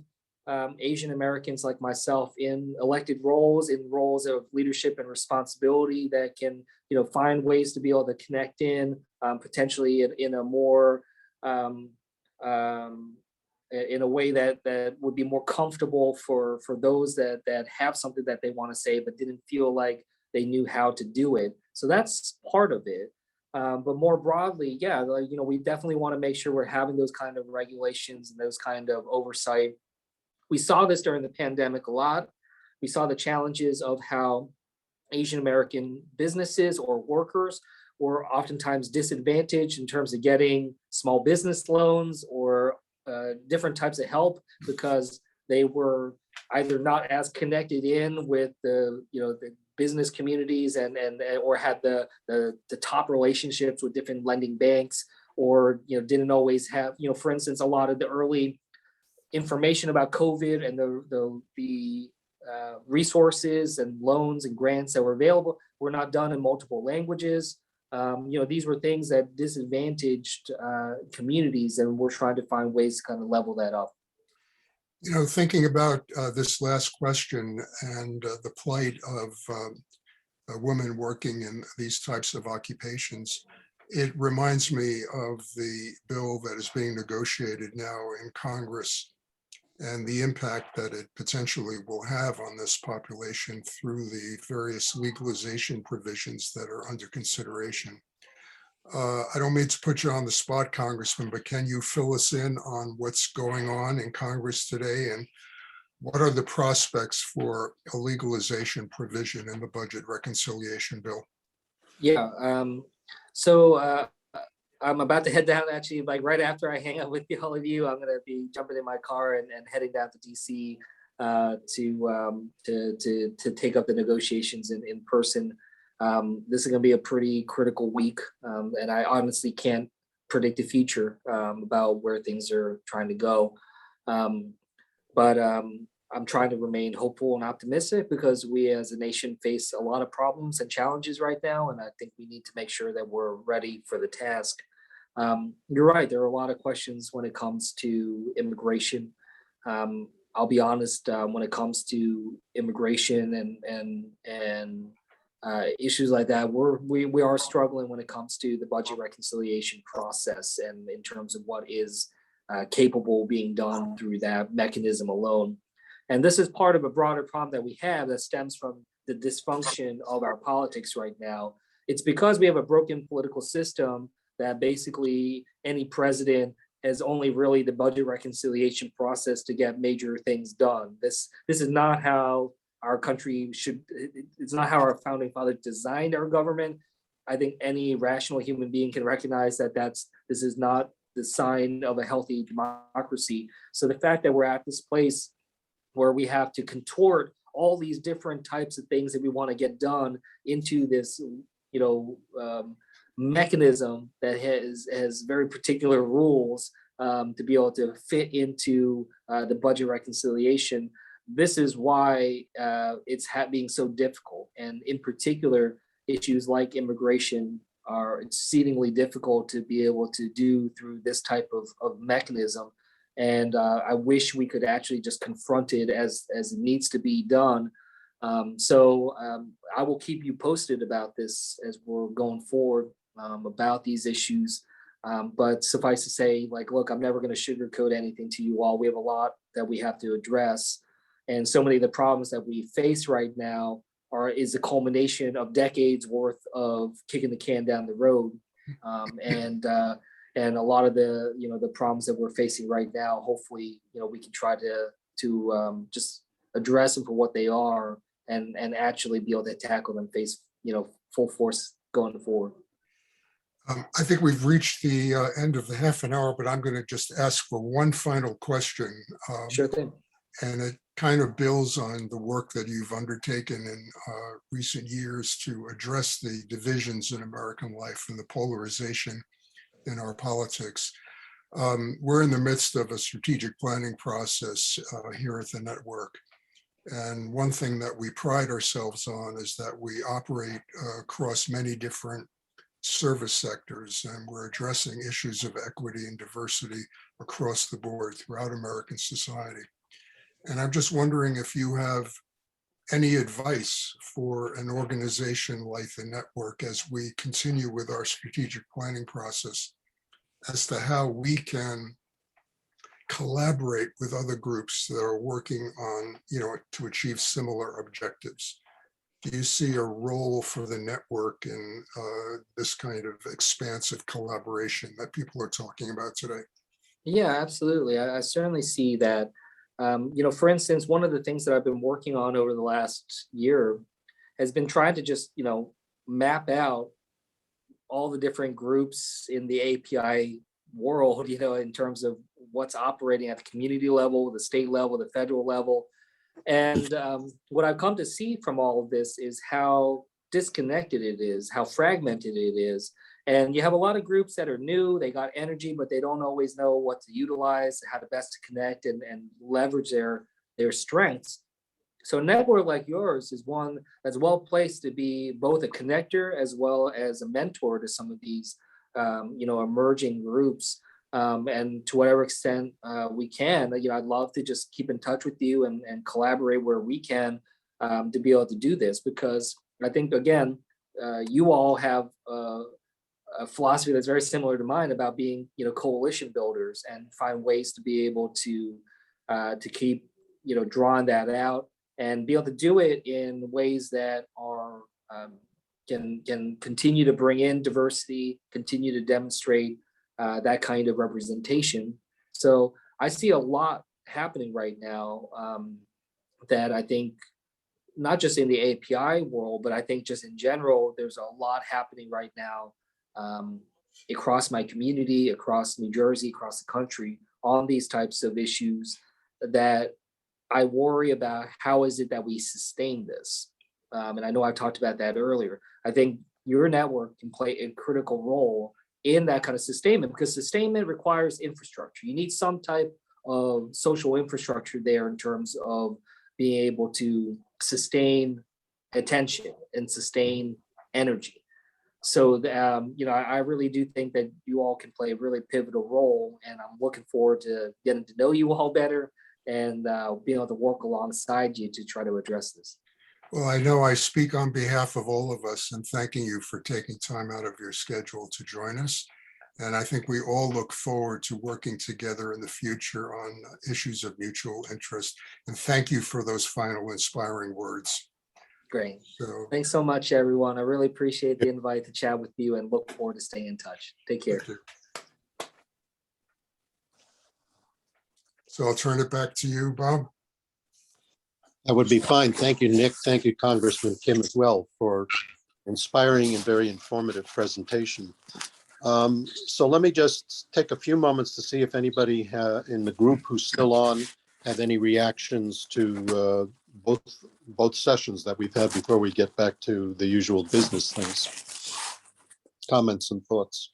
Asian Americans like myself in elected roles, in roles of leadership and responsibility that can, find ways to be able to connect in, potentially in a more, in a way that would be more comfortable for those that have something that they want to say but didn't feel like they knew how to do it. So that's part of it. But more broadly, yeah, we definitely want to make sure we're having those kind of regulations and those kind of oversight. We saw this during the pandemic a lot. We saw the challenges of how Asian American businesses or workers were oftentimes disadvantaged in terms of getting small business loans or different types of help because they were either not as connected in with the business communities and or had the top relationships with different lending banks, or didn't always have, for instance, a lot of the early information about COVID and the resources and loans and grants that were available were not done in multiple languages. These were things that disadvantaged communities, and we're trying to find ways to kind of level that up.
Thinking about this last question and the plight of women working in these types of occupations, it reminds me of the bill that is being negotiated now in Congress and the impact that it potentially will have on this population through the various legalization provisions that are under consideration. I don't mean to put you on the spot, Congressman, but can you fill us in on what's going on in Congress today and what are the prospects for a legalization provision in the budget reconciliation bill?
Yeah, so I'm about to head down actually, like right after I hang out with all of you. I'm going to be jumping in my car and heading down to DC to take up the negotiations in person. This is going to be a pretty critical week, and I honestly can't predict the future about where things are trying to go. But I'm trying to remain hopeful and optimistic because we as a nation face a lot of problems and challenges right now, and I think we need to make sure that we're ready for the task. You're right, there are a lot of questions when it comes to immigration. I'll be honest, when it comes to immigration and issues like that, we are struggling when it comes to the budget reconciliation process and in terms of what is capable of being done through that mechanism alone. And this is part of a broader problem that we have that stems from the dysfunction of our politics right now. It's because we have a broken political system that basically any president has only really the budget reconciliation process to get major things done. This is not how our country should, it's not how our founding fathers designed our government. I think any rational human being can recognize that this is not the sign of a healthy democracy. So the fact that we're at this place where we have to contort all these different types of things that we want to get done into this, mechanism that has very particular rules to be able to fit into the budget reconciliation. This is why it's being so difficult. And in particular, issues like immigration are exceedingly difficult to be able to do through this type of mechanism. And I wish we could actually just confront it as it needs to be done. So I will keep you posted about this as we're going forward about these issues. But suffice to say, look, I'm never going to sugarcoat anything to you all. We have a lot that we have to address. And so many of the problems that we face right now is a culmination of decades worth of kicking the can down the road. And a lot of the problems that we're facing right now, hopefully, we can try to just address them for what they are and actually be able to tackle them full force going forward.
I think we've reached the end of the half an hour, but I'm going to just ask for one final question.
Sure thing.
And it kind of builds on the work that you've undertaken in recent years to address the divisions in American life and the polarization in our politics. We're in the midst of a strategic planning process here at the network. And one thing that we pride ourselves on is that we operate across many different service sectors, and we're addressing issues of equity and diversity across the board throughout American society. And I'm just wondering if you have any advice for an organization like the network as we continue with our strategic planning process as to how we can collaborate with other groups that are working on, to achieve similar objectives. Do you see a role for the network in this kind of expansive collaboration that people are talking about today?
Yeah, absolutely. I certainly see that. For instance, one of the things that I've been working on over the last year has been trying to just, map out all the different groups in the AAPI world, in terms of what's operating at the community level, the state level, the federal level. And what I've come to see from all of this is how disconnected it is, how fragmented it is. And you have a lot of groups that are new, they got energy, but they don't always know what to utilize, how to best to connect and leverage their strengths. So a network like yours is one that's well placed to be both a connector as well as a mentor to some of these, emerging groups. And to whatever extent we can, I'd love to just keep in touch with you and collaborate where we can to be able to do this, because I think, again, you all have a philosophy that's very similar to mine about being, coalition builders and find ways to be able to keep, drawing that out and be able to do it in ways that are can continue to bring in diversity, continue to demonstrate that kind of representation. So I see a lot happening right now that I think not just in the AAPI world, but I think just in general, there's a lot happening right now across my community, across New Jersey, across the country on these types of issues that I worry about. How is it that we sustain this? And I know I talked about that earlier. I think your network can play a critical role in that kind of sustainment, because sustainment requires infrastructure. You need some type of social infrastructure there in terms of being able to sustain attention and sustain energy. So, I really do think that you all can play a really pivotal role, and I'm looking forward to getting to know you all better and being able to work alongside you to try to address this.
Well, I know I speak on behalf of all of us in thanking you for taking time out of your schedule to join us. And I think we all look forward to working together in the future on issues of mutual interest. And thank you for those final inspiring words.
Great.
So,
Thanks so much, everyone. I really appreciate the invite to chat with you and look forward to staying in touch. Take care.
thank you. So I'll turn it back to you, Bob.
That would be fine. Thank you, Nick. Thank you, Congressman Kim, as well, for inspiring and very informative presentation. So let me just take a few moments to see if anybody in the group who's still on have any reactions to both sessions that we've had before we get back to the usual business things. Comments and thoughts.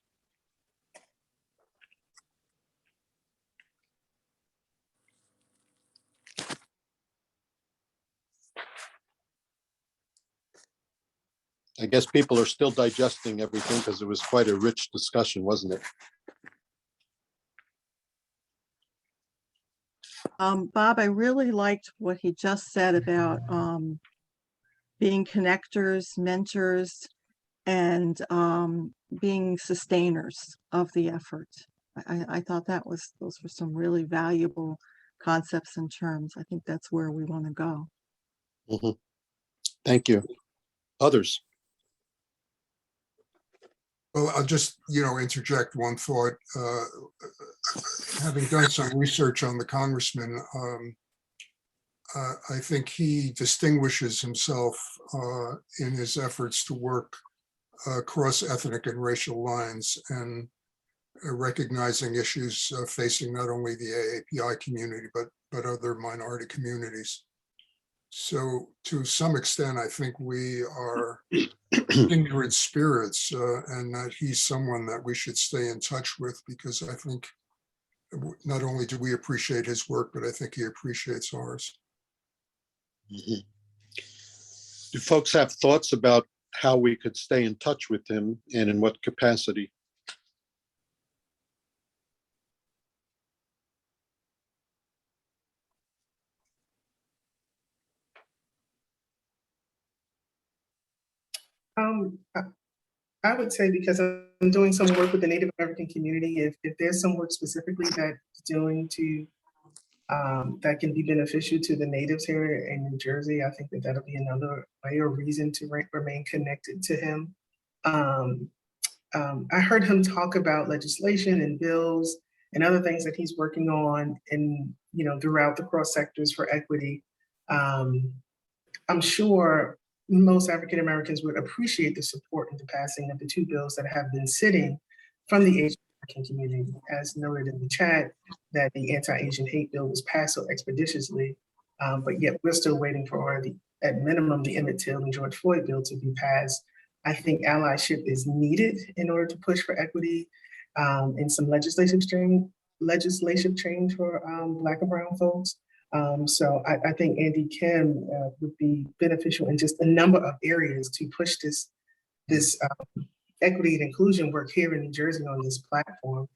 I guess people are still digesting everything because it was quite a rich discussion, wasn't it?
Bob, I really liked what he just said about being connectors, mentors, and being sustainers of the effort. I thought those were some really valuable concepts and terms. I think that's where we want to go.
Mm-hmm. Thank you. Others?
Well, I'll just, interject one thought. Having done some research on the congressman, I think he distinguishes himself in his efforts to work across ethnic and racial lines and recognizing issues facing not only the AAPI community, but other minority communities. So to some extent, I think we are kindred spirits, and that he's someone that we should stay in touch with, because I think not only do we appreciate his work, but I think he appreciates ours.
Mm-hmm. Do folks have thoughts about how we could stay in touch with him and in what capacity?
I would say, because I'm doing some work with the Native American community, if there's some work specifically that's doing to that can be beneficial to the natives here in New Jersey, I think that'll be another way or reason to remain connected to him. I heard him talk about legislation and bills and other things that he's working on throughout the cross sectors for equity. I'm sure most African Americans would appreciate the support in the passing of the two bills that have been sitting from the Asian American community. As noted in the chat, that the anti-Asian hate bill was passed so expeditiously, but yet we're still waiting for at minimum, the Emmett Till and George Floyd bill to be passed. I think allyship is needed in order to push for equity and some legislative change for Black and brown folks. So I think Andy Kim would be beneficial in just a number of areas to push this equity and inclusion work here in New Jersey on this platform.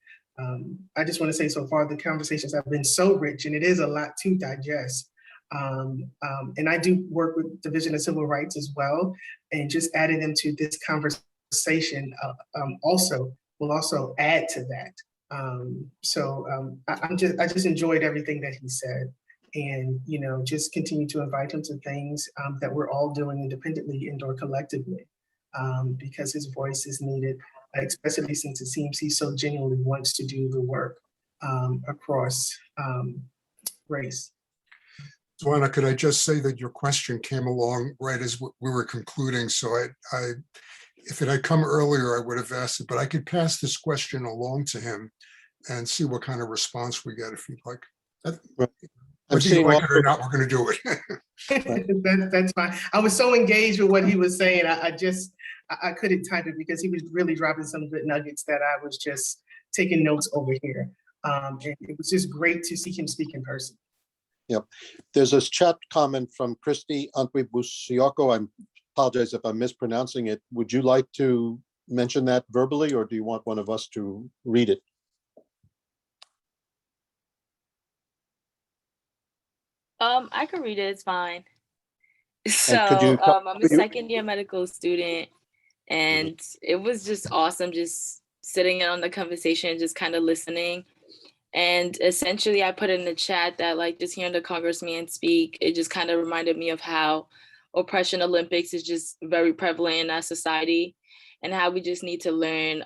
I just want to say, so far the conversations have been so rich, and it is a lot to digest. And I do work with Division of Civil Rights as well, and just adding them to this conversation will also add to that. I just enjoyed everything that he said, and just continue to invite him to things that we're all doing independently and or collectively, because his voice is needed, especially since it seems he so genuinely wants to do the work across race.
Dwana, could I just say that your question came along right as we were concluding, so if it had come earlier, I would have asked it, but I could pass this question along to him and see what kind of response we get if you'd like. Whether you like it or not, we're going to do it.
That's fine. I was so engaged with what he was saying, I couldn't type it because he was really dropping some good nuggets that I was just taking notes over here. And it was just great to see him speak in person.
Yep. There's this chat comment from Christy Antwibusioko. I apologize if I'm mispronouncing it. Would you like to mention that verbally, or do you want one of us to read it?
I can read it, it's fine. So I'm a second year medical student, and it was just awesome just sitting in on the conversation, just kind of listening. And essentially I put in the chat that like just hearing the congressman speak, it just kind of reminded me of how oppression Olympics is just very prevalent in our society, and how we just need to learn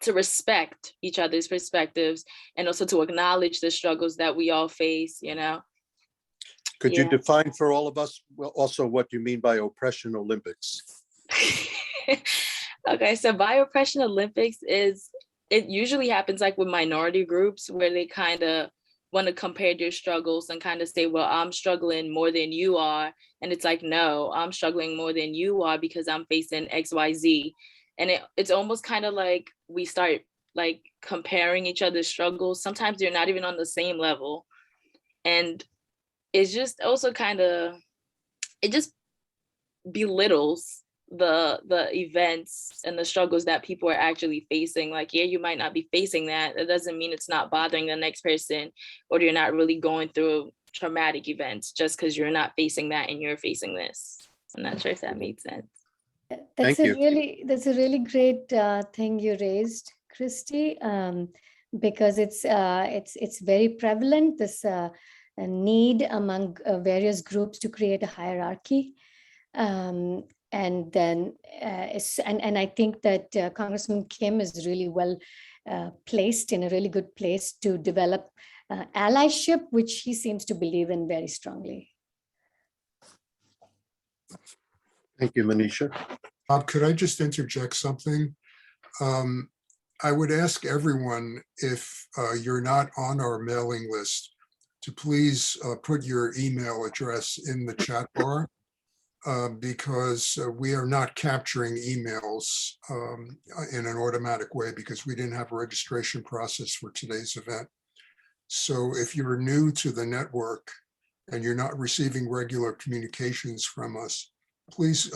to respect each other's perspectives, and also to acknowledge the struggles that we all face, you know.
Could you define for all of us also what you mean by oppression Olympics?
Okay, so by oppression Olympics is, it usually happens like with minority groups where they kind of want to compare their struggles and kind of say, well, I'm struggling more than you are. And it's like, no, I'm struggling more than you are because I'm facing XYZ. And it's almost kind of like we start like comparing each other's struggles. Sometimes they're not even on the same level. And it's just also kind of, it just belittles the events and the struggles that people are actually facing. Like, yeah, you might not be facing that. It doesn't mean it's not bothering the next person, or you're not really going through traumatic events just because you're not facing that and you're facing this. I'm not sure if that made sense.
That's a really great thing you raised, Christy, because it's very prevalent, this need among various groups to create a hierarchy. And then, and I think that Congressman Kim is really well placed, in a really good place to develop allyship, which he seems to believe in very strongly.
Thank you, Manisha.
Could I just interject something? I would ask everyone, if you're not on our mailing list, to please put your email address in the chat bar. Because we are not capturing emails in an automatic way, because we didn't have a registration process for today's event. So if you're new to the network and you're not receiving regular communications from us, please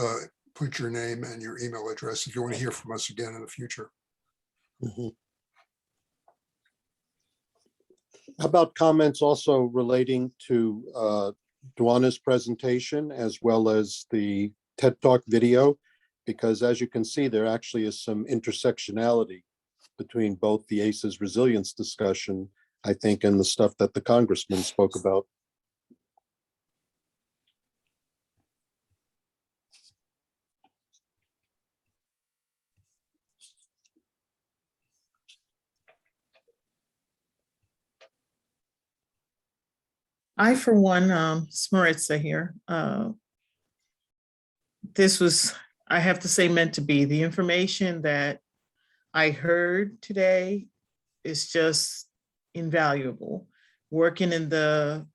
put your name and your email address if you want to hear from us again in the future.
Mm-hmm. How about comments also relating to Dwana's presentation, as well as the TED Talk video, because as you can see, there actually is some intersectionality between both the ACEs resilience discussion, I think, and the stuff that the congressman spoke about.
I, for one, Smaritza here. This was, I have to say, meant to be. The information that I heard today is just invaluable. Working in the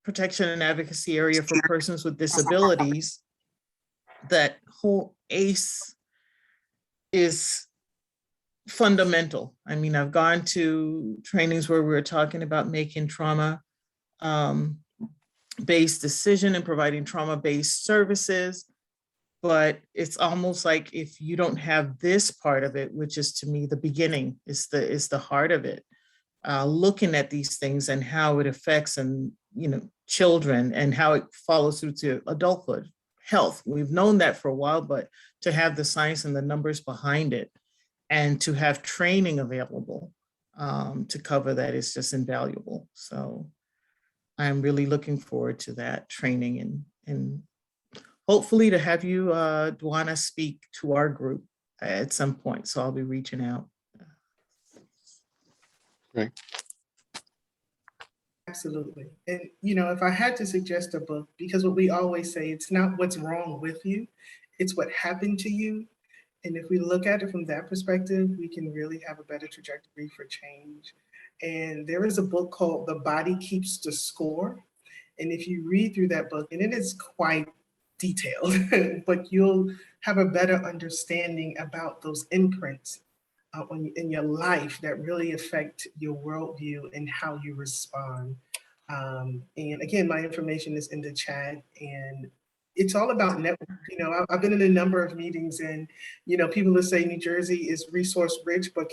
protection and advocacy area for persons with disabilities, that whole ACE is fundamental. I mean, I've gone to trainings where we were talking about making trauma-based decision and providing trauma-based services. But it's almost like if you don't have this part of it, which is to me the beginning, is the heart of it, looking at these things and how it affects children and how it follows through to adulthood health. We've known that for a while, but to have the science and the numbers behind it, and to have training available to cover that is just invaluable. So I'm really looking forward to that training and hopefully to have you, Dwana, speak to our group at some point. So I'll be reaching out.
Right.
Absolutely. And, if I had to suggest a book, because what we always say, it's not what's wrong with you, it's what happened to you. And if we look at it from that perspective, we can really have a better trajectory for change. And there is a book called The Body Keeps the Score. And if you read through that book, and it is quite detailed, but you'll have a better understanding about those imprints in your life that really affect your worldview and how you respond. And again, my information is in the chat, and it's all about network. I've been in a number of meetings, and people that say New Jersey is resource rich, but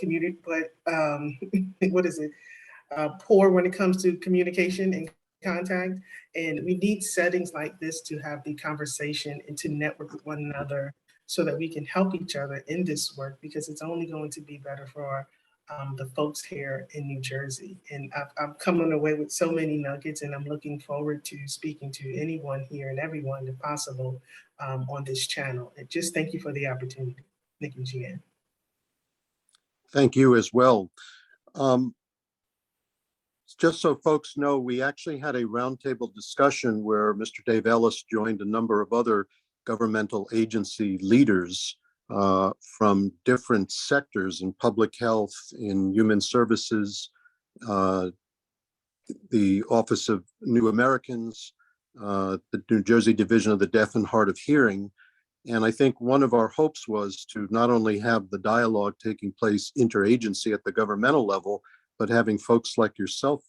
what is it? Poor when it comes to communication and contact. And we need settings like this to have the conversation and to network with one another so that we can help each other in this work, because it's only going to be better for the folks here in New Jersey. And I'm coming away with so many nuggets, and I'm looking forward to speaking to anyone here and everyone if possible on this channel. And just thank you for the opportunity. Thank you, Jeanne.
Thank you as well. Just so folks know, we actually had a roundtable discussion where Mr. Dave Ellis joined a number of other governmental agency leaders from different sectors in public health, in human services, the Office of New Americans, the New Jersey Division of the Deaf and Hard of Hearing. And I think one of our hopes was to not only have the dialogue taking place interagency at the governmental level, but having folks like yourself,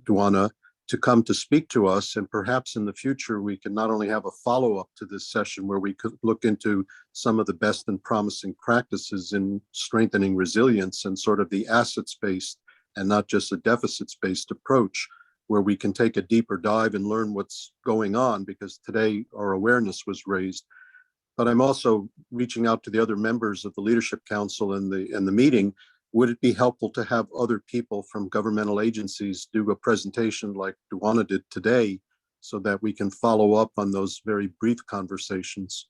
Dwana, to come to speak to us. And perhaps in the future, we can not only have a follow-up to this session where we could look into some of the best and promising practices in strengthening resilience and sort of the assets-based and not just a deficits-based approach, where we can take a deeper dive and learn what's going on, because today our awareness was raised. But I'm also reaching out to the other members of the Leadership Council and the meeting. Would it be helpful to have other people from governmental agencies do a presentation like Dwana did today, so that we can follow up on those very brief conversations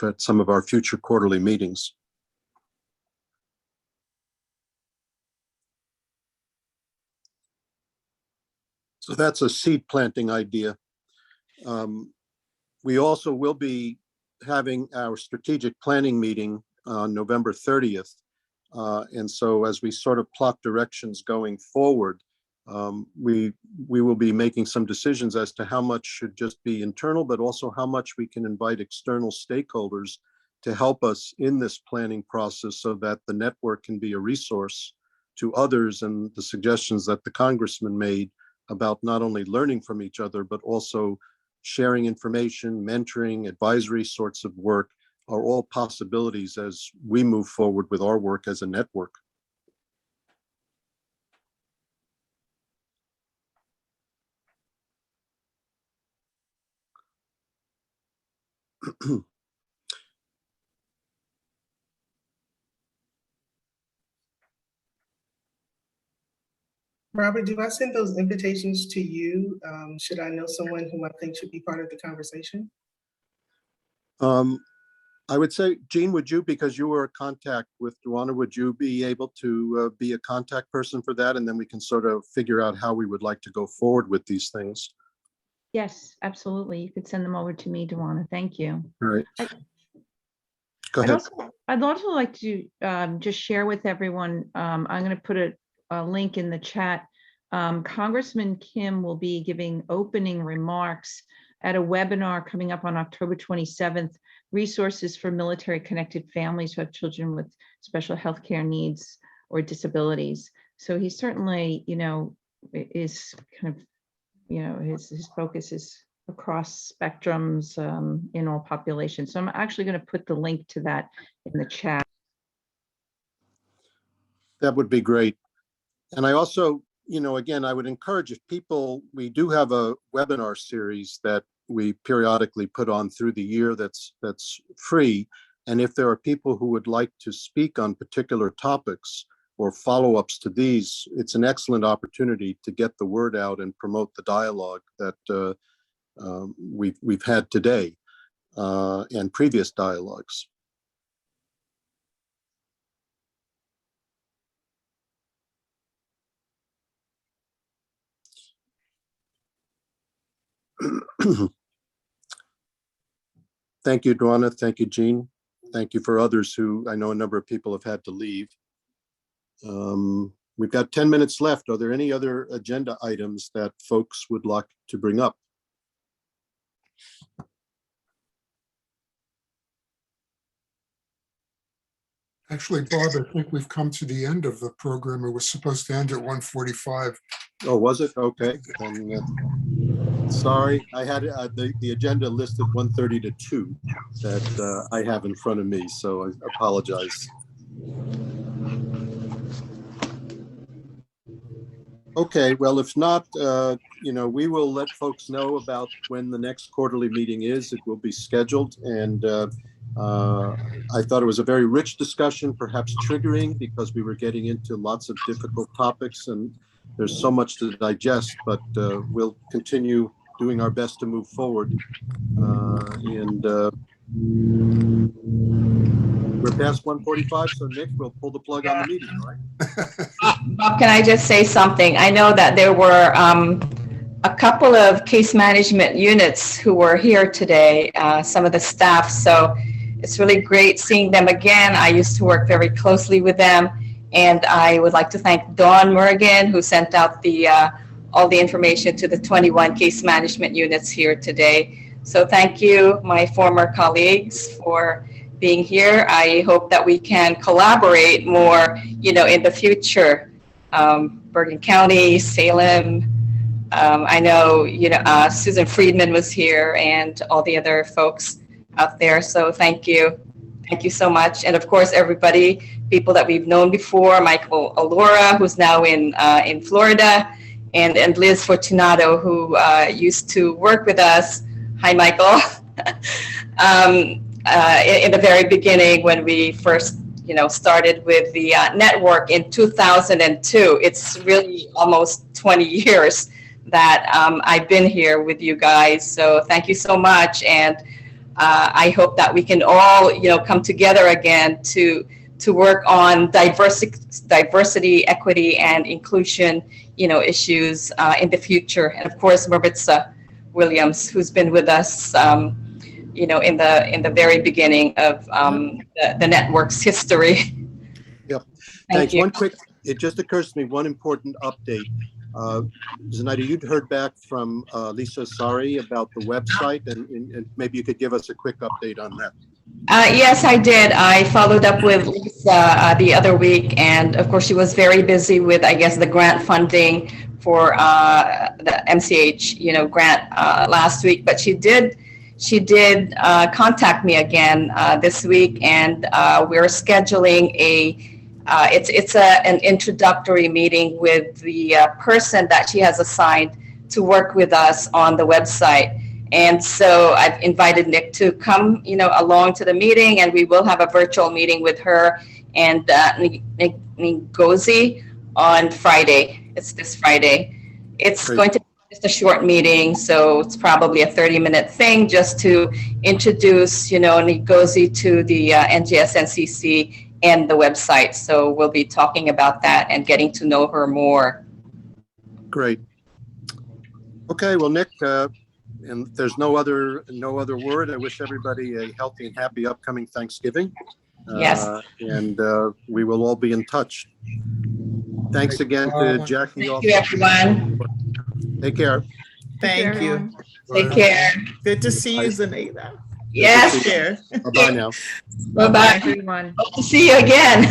at some of our future quarterly meetings? So that's a seed planting idea. We also will be having our strategic planning meeting on November 30th. And so as we sort of plot directions going forward, we will be making some decisions as to how much should just be internal, but also how much we can invite external stakeholders to help us in this planning process, so that the network can be a resource to others, and the suggestions that the Congressman made about not only learning from each other, but also sharing information, mentoring, advisory sorts of work are all possibilities as we move forward with our work as a network.
Robert, do I send those invitations to you? Should I know someone whom I think should be part of the conversation?
I would say, Jean, would you, because you were a contact with Dwana, would you be able to be a contact person for that? And then we can sort of figure out how we would like to go forward with these things.
Yes, absolutely. You could send them over to me, Dwana. Thank you.
All right. Go ahead.
I'd also like to just share with everyone, I'm going to put a link in the chat. Congressman Kim will be giving opening remarks at a webinar coming up on October 27th, resources for military connected families who have children with special healthcare needs or disabilities. So he certainly, is kind of, his focus is across spectrums in all populations. So I'm actually going to put the link to that in the chat.
That would be great. And I also, again, I would encourage, if people, we do have a webinar series that we periodically put on through the year that's free. And if there are people who would like to speak on particular topics or follow-ups to these, it's an excellent opportunity to get the word out and promote the dialogue that we've had today and previous dialogues. Thank you, Dwana. Thank you, Jean. Thank you for others who, I know a number of people have had to leave. We've got 10 minutes left. Are there any other agenda items that folks would like to bring up?
Actually, Bob, I think we've come to the end of the program. It was supposed to end at 1:45.
Oh, was it? Okay. Sorry, I had the agenda listed 1:30 to 2 that I have in front of me, so I apologize. Okay, well, if not, we will let folks know about when the next quarterly meeting is. It will be scheduled, and I thought it was a very rich discussion, perhaps triggering because we were getting into lots of difficult topics, and there's so much to digest, but we'll continue doing our best to move forward. We're past 1:45, so Nick, we'll pull the plug on the meeting, all right?
Bob, can I just say something? I know that there were a couple of case management units who were here today, some of the staff. So it's really great seeing them again. I used to work very closely with them. And I would like to thank Dawn Murrigan, who sent out all the information to the 21 case management units here today. So thank you, my former colleagues, for being here. I hope that we can collaborate more, in the future. Bergen County, Salem. I know, Susan Friedman was here and all the other folks out there. So thank you. Thank you so much. And of course, everybody, people that we've known before, Michael Alora, who's now in Florida, and Liz Fortunato, who used to work with us. Hi, Michael. In the very beginning, when we first, started with the network in 2002, it's really almost 20 years that I've been here with you guys. So thank you so much. And I hope that we can all, come together again to work on diversity, equity, and inclusion, issues in the future. And of course, Maritza Williams, who's been with us, in the very beginning of the network's history.
Yep.
Thank you.
It just occurs to me, one important update. Zenaida, you'd heard back from Lisa Sari about the website, and maybe you could give us a quick update on that.
Yes, I did. I followed up with Lisa the other week, and of course, she was very busy with, I guess, the grant funding for the MCH, grant last week. But she did contact me again this week, and we're scheduling an introductory meeting with the person that she has assigned to work with us on the website. And so I've invited Nick to come, along to the meeting, and we will have a virtual meeting with her and Ngozi on Friday. It's this Friday. It's
Great.
Going to be just a short meeting, so it's probably a 30-minute thing just to introduce, Ngozi to the NGSNCC and the website. So we'll be talking about that and getting to know her more.
Great. Okay, well, Nick, and there's no other word. I wish everybody a healthy and happy upcoming Thanksgiving.
Yes.
And we will all be in touch. Thanks again to Jackie.
Thank you, everyone.
Take care.
Thank you.
Take care.
Good to see you, Zenaida.
Yes.
Take care.
Bye-bye now.
Bye-bye.
Everyone.
Hope to see you again.